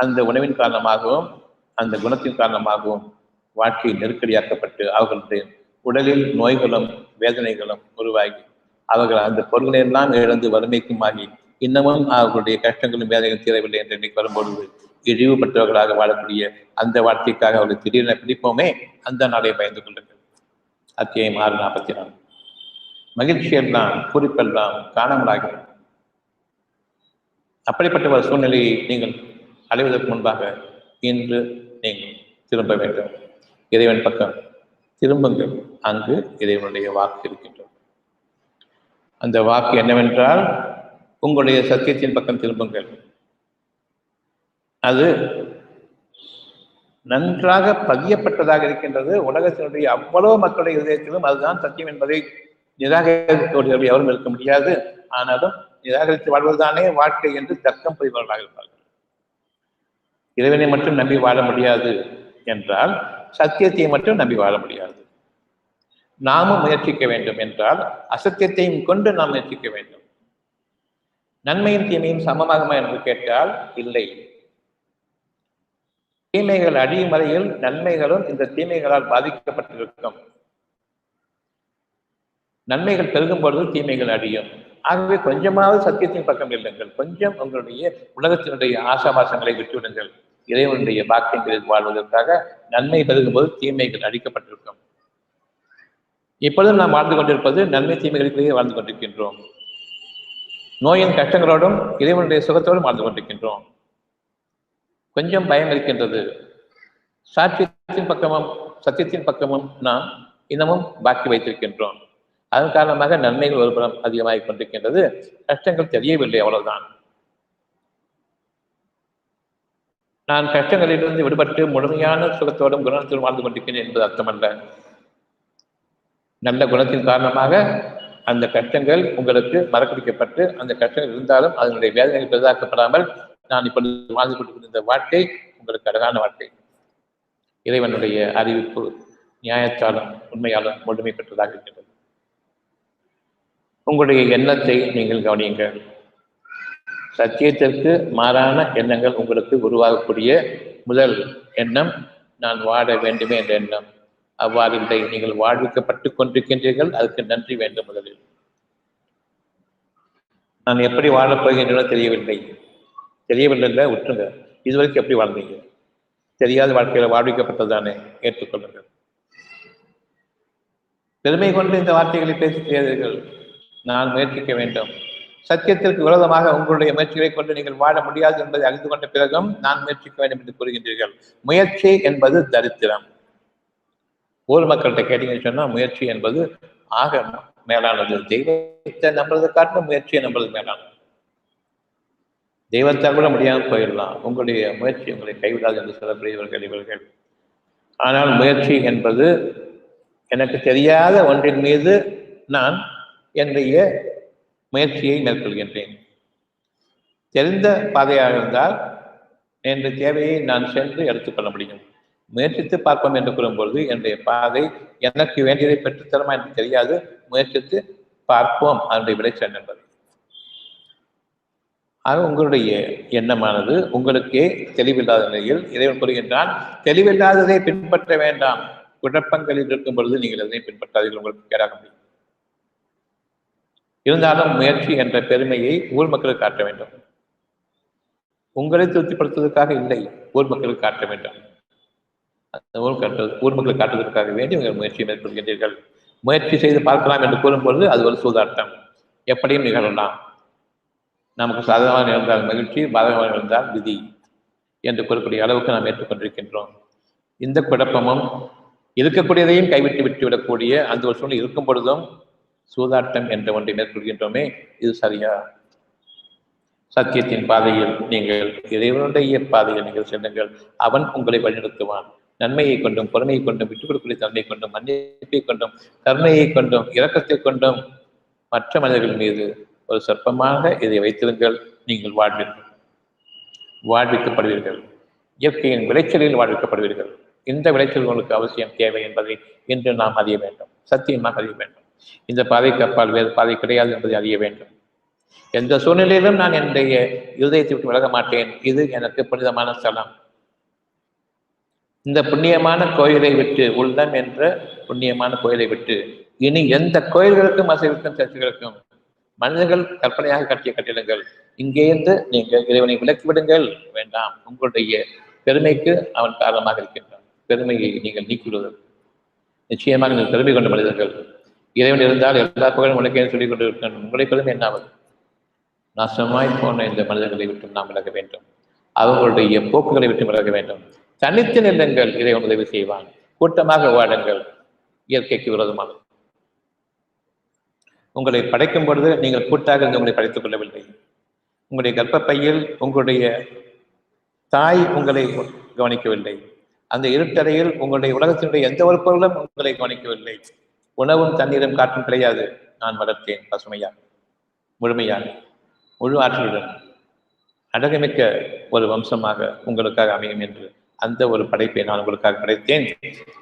Speaker 1: அந்த உணவின் காரணமாகவும் அந்த குணத்தின் காரணமாகவும் வாழ்க்கை நெருக்கடியாக்கப்பட்டு அவர்களுடைய உடலில் நோய்களும் வேதனைகளும் உருவாகி அவர்கள் அந்த பொருள்களை எல்லாம் இழந்து வறுமைக்குமாகி இன்னமும் அவர்களுடைய கஷ்டங்களும் வேதனைகளும் தீரவில்லை என்று எண்ணிக்கு வரும்பொழுது இழிவுபட்டவர்களாக வாழக்கூடிய அந்த வாழ்க்கைக்காக அவர்கள் திடீரென பிடிப்போமே, அந்த நாளை பயந்து கொள்ளுங்கள். அத்தியாயம் 6:44 மகிழ்ச்சியெல்லாம் குறிப்பெல்லாம் காணாமலாகிறது. அப்படிப்பட்ட ஒரு சூழ்நிலையை நீங்கள் அடைவதற்கு முன்பாக இன்று நீங்கள் திரும்ப வேண்டும். இறைவன் பக்கம் திரும்புங்கள். அங்கு இறைவனுடைய வாக்கு இருக்கின்றது. அந்த வாக்கு என்னவென்றால், உங்களுடைய சத்தியத்தின் பக்கம் திரும்புங்கள். அது நன்றாக பதியப்பட்டதாக இருக்கின்றது. உலகத்தினுடைய அவ்வளவு மக்களுடைய இதயத்திலும் அதுதான் சத்தியம் என்பதை நிராகரிக்கக்கூடியவர்கள் எவரும் இருக்க முடியாது. ஆனாலும் நிராகரித்து வாழ்வதுதானே வாழ்க்கை என்று தர்க்கம் புரிபவர்களாக இருப்பார்கள். இறைவனை மட்டும் நம்பி வாழ முடியாது என்றால் சத்தியத்தை மட்டும் நம்பி வாழ முடியாது. நாமும் முயற்சிக்க வேண்டும் என்றால் அசத்தியத்தையும் கொண்டு நாம் முயற்சிக்க வேண்டும். நன்மையும் தீமையும் சமமாகுமா என்று கேட்டால் இல்லை. தீமைகள் அழியும் வரையில் நன்மைகளும் இந்த தீமைகளால் பாதிக்கப்பட்டிருக்கும். நன்மைகள் பெருகும் பொழுது தீமைகள் அழியும். ஆகவே கொஞ்சமாவது சத்தியத்தின் பக்கம் இல்லுங்கள். கொஞ்சம் உங்களுடைய உலகத்தினுடைய ஆசாபாசங்களை விட்டுவிடுங்கள். இறைவனுடைய பாக்கியங்களில் வாழ்வதற்காக நன்மை பெருகும் போது தீமைகள் அழிக்கப்பட்டிருக்கும். இப்பொழுதும் நாம் வாழ்ந்து கொண்டிருப்பது நன்மை தீமைகளுக்குள்ளேயே வாழ்ந்து கொண்டிருக்கின்றோம். நோயின் கஷ்டங்களோடும் இறைவனுடைய சுகத்தோடும் வாழ்ந்து கொண்டிருக்கின்றோம். கொஞ்சம் பயம் இருக்கின்றது. சாட்சியத்தின் பக்கமும் சத்தியத்தின் பக்கமும் நாம் இன்னமும் பாக்கி வைத்திருக்கின்றோம். அதன் காரணமாக நன்மைகள் ஒருபுறம் அதிகமாகிக் கொண்டிருக்கின்றது. கஷ்டங்கள் தெரியவில்லை, அவ்வளவுதான். நான் கஷ்டங்களிலிருந்து விடுபட்டு முழுமையான சுகத்தோடும் குணத்தோடும் வாழ்ந்து கொண்டிருக்கிறேன் என்பது அர்த்தமல்ல. நல்ல குணத்தின் காரணமாக அந்த கஷ்டங்கள் உங்களுக்கு மறக்கடிக்கப்பட்டு அந்த கஷ்டங்கள் இருந்தாலும் அதனுடைய வேதனைகள் பெரிதாக்கப்படாமல் நான் இப்பொழுது வாழ்ந்து கொண்டிருக்கிற வாழ்க்கை உங்களுக்கு அழகான வாழ்க்கை. இறைவனுடைய அறிவிப்பு நியாயத்தாலும் உண்மையாலும் முழுமை பெற்றதாக இருக்கிறது. உங்களுடைய எண்ணத்தை நீங்கள் கவனியுங்கள். சத்தியத்திற்கு மாறான எண்ணங்கள் உங்களுக்கு உருவாகக்கூடிய முதல் எண்ணம் நான் வாழ வேண்டுமே என்ற எண்ணம். அவ்வாறு இல்லை, நீங்கள் வாழ்விக்கப்பட்டுக் கொண்டிருக்கின்றீர்கள். அதுக்கு நன்றி வேண்டும். முதலில் நான் எப்படி வாழப் போகின்றனோ தெரியவில்லை விட்டுருங்க. இதுவரைக்கும் எப்படி வாழ்ந்தீங்க? தெரியாத வாழ்க்கையில வாழ்விக்கப்பட்டது தானே, ஏற்றுக்கொள்ளுங்கள். பெருமை கொண்டு இந்த வார்த்தைகளை பேசுகிறீர்கள். நான் முயற்சிக்க வேண்டும். சத்தியத்திற்கு விரோதமாக உங்களுடைய முயற்சிகளை கொண்டு நீங்கள் வாழ முடியாது என்பதை அறிந்து கொண்ட பிறகும் நான் முயற்சிக்க வேண்டும் என்று கூறுகின்றீர்கள். முயற்சி என்பது தரித்திரம். ஊர் மக்கள்கிட்ட கேட்டீங்கன்னு சொன்னா முயற்சி என்பது ஆக மேலானது. தெய்வத்தை நம்புறதை காட்டிலும் முயற்சியை நம்புறது மேலானது. தெய்வத்தால் கூட முடியாமல் போயிடலாம். உங்களுடைய முயற்சி உங்களை கைவிடாது என்று சொல்லக்கூடியவர்கள் இவர்கள். ஆனால் முயற்சி என்பது எனக்கு தெரியாத ஒன்றின் மீது நான் என்னுடைய முயற்சியை மேற்கொள்கின்றேன். தெரிந்த பாதையாக இருந்தால் என்ற தேவையை நான் சென்று எடுத்துக்கொள்ள முடியும். முயற்சித்து பார்ப்போம் என்று கூறும்பொழுது என்னுடைய பாதை எனக்கு வேண்டியதை பெற்றுத்தரமா என்று தெரியாது. முயற்சித்து பார்ப்போம் அதனுடைய விளைச்சல் என்பது. ஆக உங்களுடைய எண்ணமானது உங்களுக்கே தெளிவில்லாத நிலையில் இறைவன் கூறுகின்றான், தெளிவில்லாததை பின்பற்ற வேண்டாம். குழப்பங்களில் இருக்கும் பொழுது நீங்கள் அதனை பின்பற்றாதீர்கள், உங்களுக்கு கேடாக முடியும். இருந்தாலும் முயற்சி என்ற பெருமையை ஊர் மக்களுக்கு காட்ட வேண்டும். உங்களை திருப்திப்படுத்துவதற்காக இல்லை, ஊர் மக்களுக்கு காட்ட வேண்டும். ஊர் மக்களுக்கு காட்டுவதற்காக வேண்டி உங்கள் முயற்சியை மேற்கொள்கின்றீர்கள். முயற்சி செய்து பார்க்கலாம் என்று கூறும்பொழுது அது ஒரு சூதாட்டம். எப்படியும் நிகழலாம். நமக்கு சாதகமாக இருந்தால் மகிழ்ச்சி, பாதகமாக இருந்தால் விதி என்று கூறக்கூடிய அளவுக்கு நாம் ஏற்றுக்கொண்டிருக்கின்றோம். இந்த குழப்பமும் இருக்கக்கூடியதையும் கைவிட்டு விட்டுவிடக்கூடிய அந்த ஒரு சூழ்நிலை இருக்கும் பொழுதும் சூதாட்டம் என்ற ஒன்றை மேற்கொள்கின்றோமே, இது சரியா? சத்தியத்தின் பாதையில் நீங்கள் இறைவனுடைய பாதையில் நீங்கள் செல்லுங்கள். அவன் உங்களை வழிநடத்துவான். நன்மையை கொண்டும் பொறுமையை கொண்டும் விட்டுக் கொடுக்கக்கூடிய தன்மையை கொண்டும் மன்னிப்பை கொண்டும் கருணையை கொண்டும் இரக்கத்தை கொண்டும் மற்ற மனிதர்கள் மீது ஒரு சொற்பமாக இதை வைத்திருங்கள். நீங்கள் வாழ்விக்கப்படுவீர்கள். இயற்கையின் விளைச்சலில் வாழ்விக்கப்படுவீர்கள். இந்த விளைச்சல் உங்களுக்கு அவசியம் தேவை என்பதை இன்று நாம் அறிய வேண்டும். சத்தியமாக அறிய வேண்டும். இந்த பாதைக்கு அப்பால் வேறு பாதை கிடையாது என்பதை அறிய வேண்டும். எந்த சூழ்நிலையிலும் நான் என்னுடைய இருதயத்தை விட்டு விலக மாட்டேன். இது எனக்கு புனிதமான ஸ்தலம். இந்த புண்ணியமான கோயிலை விட்டு, உள்ளம் என்ற புண்ணியமான கோயிலை விட்டு இனி எந்த கோயில்களுக்கும் அசைவுக்கும் சர்ச்சைகளுக்கும் மனிதர்கள் கற்பனையாக கட்டிய கட்டிடங்கள் இங்கேருந்து நீங்கள் இறைவனை விலக்கிவிடுங்கள். வேண்டாம். உங்களுடைய பெருமைக்கு அவன் காரணமாக இருக்கின்றான். பெருமையை நீங்கள் நீக்கிவிடுவதற்கு நிச்சயமாக நீங்கள் பெருமை கொண்ட மனிதர்கள். இறைவன் இருந்தால் எல்லா புகழும் உனக்கே சொல்லிக் கொண்டு இருக்கின்றன. உங்களுடைய பெருமை என்னாவது? நாசமாய் போன இந்த மனிதர்களை விட்டு நாம் விலக வேண்டும். அவர்களுடைய போக்குகளை விட்டு விலக வேண்டும். தனித்து நிலங்கள் இறைவன் உதவி செய்வான். கூட்டமாக வாழுங்கள். இயற்கைக்கு விரோதமாக உங்களை படைக்கும் பொழுது நீங்கள் கூட்டாக இருந்து உங்களை படைத்துக் கொள்ளவில்லை. உங்களுடைய கர்ப்பப்பையில் உங்களுடைய தாய் உங்களை கவனிக்கவில்லை. அந்த இருட்டறையில் உங்களுடைய உலகத்தினுடைய எந்த ஒரு பொருளும் உங்களை கவனிக்கவில்லை. உணவும் தண்ணீரும் காற்றும் கிடையாது. நான் வளர்த்தேன் பசுமையாக, முழுமையாக, முழு ஆற்றலுடன் அழகுமிக்க ஒரு வம்சமாக உங்களுக்காக அமையும் என்று அந்த ஒரு படைப்பை நான் உங்களுக்காக படைத்தேன்.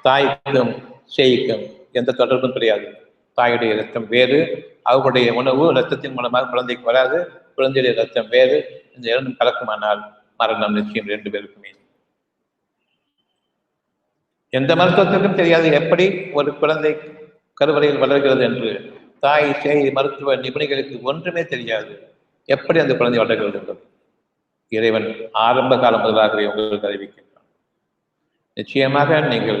Speaker 1: தாய்க்கும் சேய்க்கும் எந்த தொடர்பும் கிடையாது. தாயுடைய இரத்தம் வேறு, அவர்களுடைய உணவு இரத்தத்தின் மூலமாக குழந்தைக்கு வராது. குழந்தையுடைய இரத்தம் வேறு. இந்த இரண்டும் கலக்குமானால் மரணம் நிச்சயம் 2 பேருக்குமே. எந்த மருத்துவத்திற்கும் தெரியாது எப்படி ஒரு குழந்தை கருவறையில் வளர்கிறது என்று. தாய் சேய் மருத்துவ நிபுணிகளுக்கு ஒன்றுமே தெரியாது எப்படி அந்த குழந்தை வளர்கிறது என்பது. இறைவன் ஆரம்ப காலம் முதலாகவே உங்களுக்கு அறிவிக்கின்றான். நிச்சயமாக நீங்கள்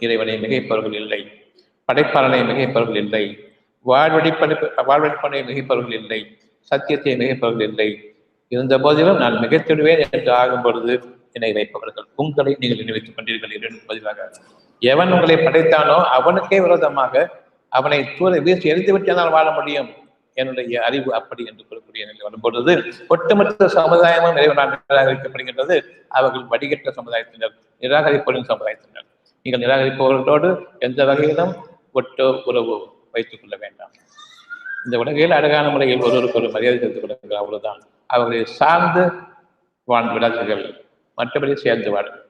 Speaker 1: இறைவனை மிகைப்பவர்கள் இல்லை, படைப்பாளனை மிகைப்பவர்கள் இல்லை, வாழ்வழிப்பனை மிகைப்பவர்கள் இல்லை, சத்தியத்தை மிகைப்பவர்கள் இல்லை. இருந்த போதிலும் நான் மிகைத்திடுவேன் என்று ஆகும் பொழுது இணை வைப்பவர்கள் உங்களை நீங்கள் நினைவைத்துக் கொண்டீர்கள். இரண்டு பதிலாக எவன் உங்களை படைத்தானோ அவனுக்கே விரோதமாக அவனை தூர வீசி எரிந்துவிட்டால் வாழ முடியும். என்னுடைய அறிவு அப்படி என்று கூறக்கூடிய நிலை வரும்பொழுது ஒட்டுமொத்த சமுதாயமும் இறைவனால் நிராகரிக்கப்படுகின்றது. அவர்கள் வடிகட்ட சமுதாயத்தினர், நிராகரிப்பவரின் சமுதாயத்தினர். நீங்கள் நிராகரிப்பவர்களோடு எந்த வகையிலும் ஒட்டோ உறவோ வைத்துக் கொள்ள வேண்டாம். இந்த உலகில் அழகான முறையில் ஒருவருக்கு ஒரு மரியாதை செலுத்திக் கொள்ளுங்கள், அவ்வளவுதான். அவர்களை சார்ந்து வாழ்ந்து விடாதீர்கள், மற்றபடி சேர்ந்து வாழுங்கள்.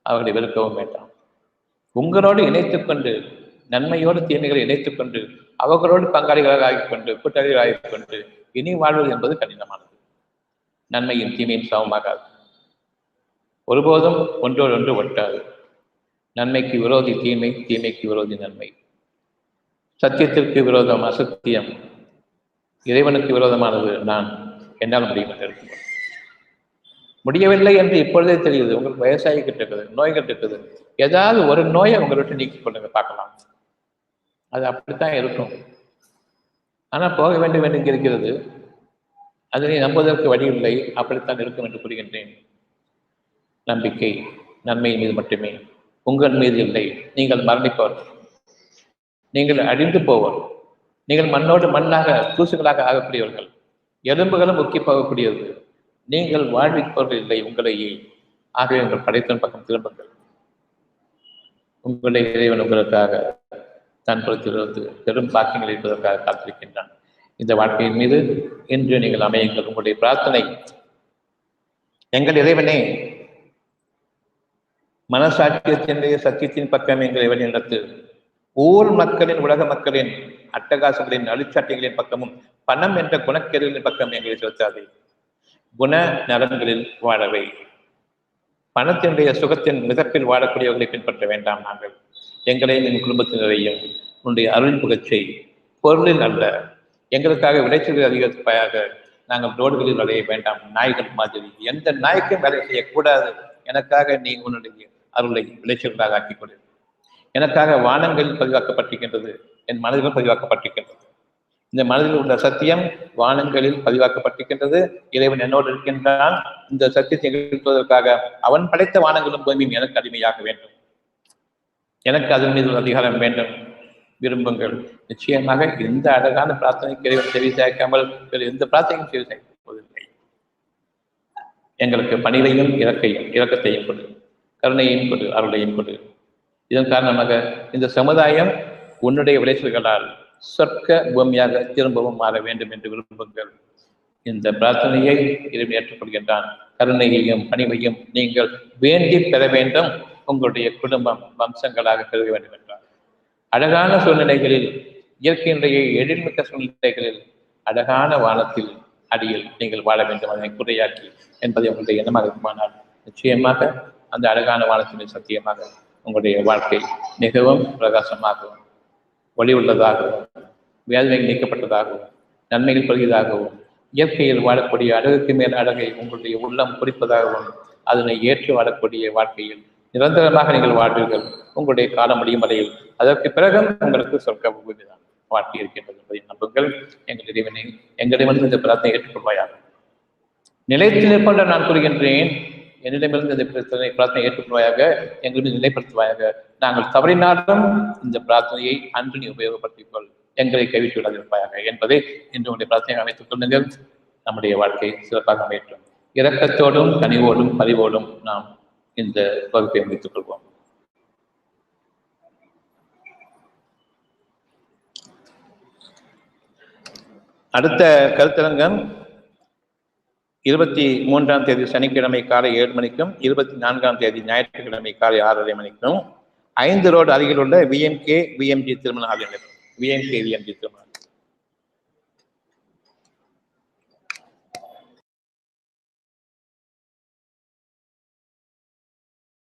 Speaker 1: அவர்களை வெறுக்கவும் வேண்டாம். உங்களோடு இணைத்துக் கொண்டு, நன்மையோடு தீமைகளை இணைத்துக் கொண்டு, அவர்களோடு பங்காளிகளாக ஆகிக்கொண்டு, கூட்டாளிகளாக ஆகிக்கொண்டு இனி வாழ்வது என்பது கடினமானது. நன்மையும் தீமையும் சமமாகாது. ஒருபோதும் ஒன்றோடு ஒன்று ஒட்டாது. நன்மைக்கு விரோதி தீமை, தீமைக்கு விரோதி நன்மை. சத்தியத்திற்கு விரோதம் அசத்தியம், இறைவனுக்கு விரோதமானது நான். என்னால் முடியும் என்று இருக்கும். முடியவில்லை என்று இப்பொழுதே தெரியுது. உங்களுக்கு வயசாகிக்கிட்டு இருக்குது, நோய்கள் இருக்குது. ஏதாவது ஒரு நோயை உங்களை விட்டு நீக்கிக் கொள்ளுங்க, பார்க்கலாம். அது அப்படித்தான் இருக்கும். ஆனால் போக வேண்டும் என்று இருக்கிறது. அதனை நம்புவதற்கு வழி இல்லை. அப்படித்தான் இருக்கும் என்று கூறுகின்றேன். நம்பிக்கை நன்மையின் மீது மட்டுமே, உங்கள் மீது இல்லை. நீங்கள் மரணிப்பவர், நீங்கள் அழிந்து போவர், நீங்கள் மண்ணோடு மண்ணாக தூசுகளாக ஆகக்கூடியவர்கள், எலும்புகளும் முக்கி போகக்கூடியது. நீங்கள் வாழ்விப்பவர்கள் இல்லை, உங்களையே. ஆகவே உங்கள் படைத்தன் பக்கம் திரும்புங்கள். உங்களை இறைவன் உங்களுக்காக தன் புறத்திலிருந்து பெரும் பாக்கியங்கள் இருப்பதற்காக காத்திருக்கின்றான். இந்த வாழ்க்கையின் மீது இன்று நீங்கள் அமையுங்கள். உங்களுடைய பிரார்த்தனை, எங்கள் இறைவனே, மனசாட்சியத்தினுடைய சத்தியத்தின் பக்கம் எங்கள் இறைவன் நடத்து. ஊர் மக்களின், உலக மக்களின் அட்டகாசங்களின் அழிச்சாட்டிகளின் பக்கமும் பணம் என்ற குணக்கேடுகளின் பக்கம் எங்களை செலுத்தாதே. குண நலன்களில் வாழவை. பணத்தினுடைய சுகத்தின் மிதப்பில் வாழக்கூடியவர்களை பின்பற்ற வேண்டாம். நாங்கள் எங்களையும் என் குடும்பத்தினரையும் உன்னுடைய அருள் புகச்சை, பொருளில் அல்ல. எங்களுக்காக விளைச்சல்கள் அதிகரிப்பாயாக நாங்கள் ரோடுகளில் வளைய வேண்டாம். நாய்கள் மாதிரி எந்த நாய்க்கும் வேலை செய்யக்கூடாது. எனக்காக நீ உன்னுடைய அருளை விளைச்சல்களாக ஆக்கிக் கொடு. எனக்காக வானங்களில் பதிவாக்கப்பட்டிருக்கின்றது, என் மனதிலும் பதிவாக்கப்பட்டிருக்கின்றது. இந்த மனதில் உள்ள சத்தியம் வானங்களில் பதிவாக்கப்பட்டிருக்கின்றது. இறைவன் என்னோடு இருக்கின்றான். இந்த சத்தியத்தை நிகழ்த்துவதற்காக அவன் படைத்த வானங்களும் பூமியும் எனக்கு அடிமையாக வேண்டும். எனக்கு அதன் மீது ஒரு அதிகாரம் வேண்டும். விரும்புங்கள். நிச்சயமாக இந்த அழகான பிரார்த்தனைக்கு இறைவன் செவி சாய்க்காமல் வேறு எந்த பிரார்த்தனையும் செவி சாய்க்க போவதில்லை. எங்களுக்கு பணிவையும் இரக்கத்தையும் கொடு, கருணையையும் கொடு, அருளையும் கொடு. இதன் காரணமாக இந்த சமுதாயம் உன்னுடைய விளைச்சல்களால் சொர்க்க பூமியாக திரும்பவும் மாற வேண்டும் என்று விரும்புங்கள். இந்த பிரார்த்தனையை இறைவன் ஏற்றுக்கொள்கின்றான். கருணையையும் பணிவையும் நீங்கள் வேண்டி பெற வேண்டும். உங்களுடைய குடும்பம் வம்சங்களாக பெருக வேண்டும் என்றார். அழகான சூழ்நிலைகளில், இயற்கையினுடைய எழில்மிக்க சூழ்நிலைகளில், அழகான வானத்தில் அடியில் நீங்கள் வாழ வேண்டும், அதனை குறையாக்கி என்பதை உங்களுடைய எண்ணமாக இருக்குமானால் நிச்சயமாக அந்த அழகான வானத்தின் சத்தியமாக உங்களுடைய வாழ்க்கை மிகவும் பிரகாசமாகவும் ஒளி உள்ளதாகவும் வேதனை நீக்கப்பட்டதாகவும் நன்மைகள் பெறுவதாகவும் இயற்கையில் வாழக்கூடிய அழகுக்கு மேல் அழகை உங்களுடைய உள்ளம் குறிப்பதாகவும் அதனை ஏற்று வாழக்கூடிய வாழ்க்கையில் நிரந்தரமாக நீங்கள் வாழ்வீர்கள். உங்களுடைய காலம் முடியும் வரையில் அதற்கு பிறகு உங்களுக்கு சொர்க்க பூமிதான் வாழ்க்கை இருக்கின்றது என்பதை நம்புங்கள். எங்கள் இறைவனை, எங்களிடமிருந்து இந்த பிரார்த்தனை ஏற்றுக்கொள்வாயாக. நிலைத்து நிற்பன்ற நான் கூறுகின்றேன். என்னிடமிருந்து இந்த பிரார்த்தனை ஏற்றுக்கொள்வாயாக, எங்களிடம் நிலைப்படுத்துவாயாக. நாங்கள் தவறினாலும் இந்த பிரார்த்தனையை அன்று நீ உபயோகப்படுத்திக் கொள், எங்களை கைவிட்டு விடாதிருப்பாயாக என்பதை இன்று உங்களுடைய பிரார்த்தனை அமைத்துக் கொள்ளுங்கள். நம்முடைய வாழ்க்கை சிறப்பாக அமையட்டும். இரக்கத்தோடும் கனிவோடும் பரிவோடும் நாம் இந்த வகுப்பை முடித்துக் கொள்வோம். அடுத்த கருத்தரங்கம் 23ஆம் தேதி சனிக்கிழமை காலை 7 மணிக்கும் 24ஆம் தேதி ஞாயிற்றுக்கிழமை காலை 6:30 மணிக்கும் 5 ரோடு அருகில் உள்ள VMK VMG திருமண ஆலயம். VMK VMG திருமண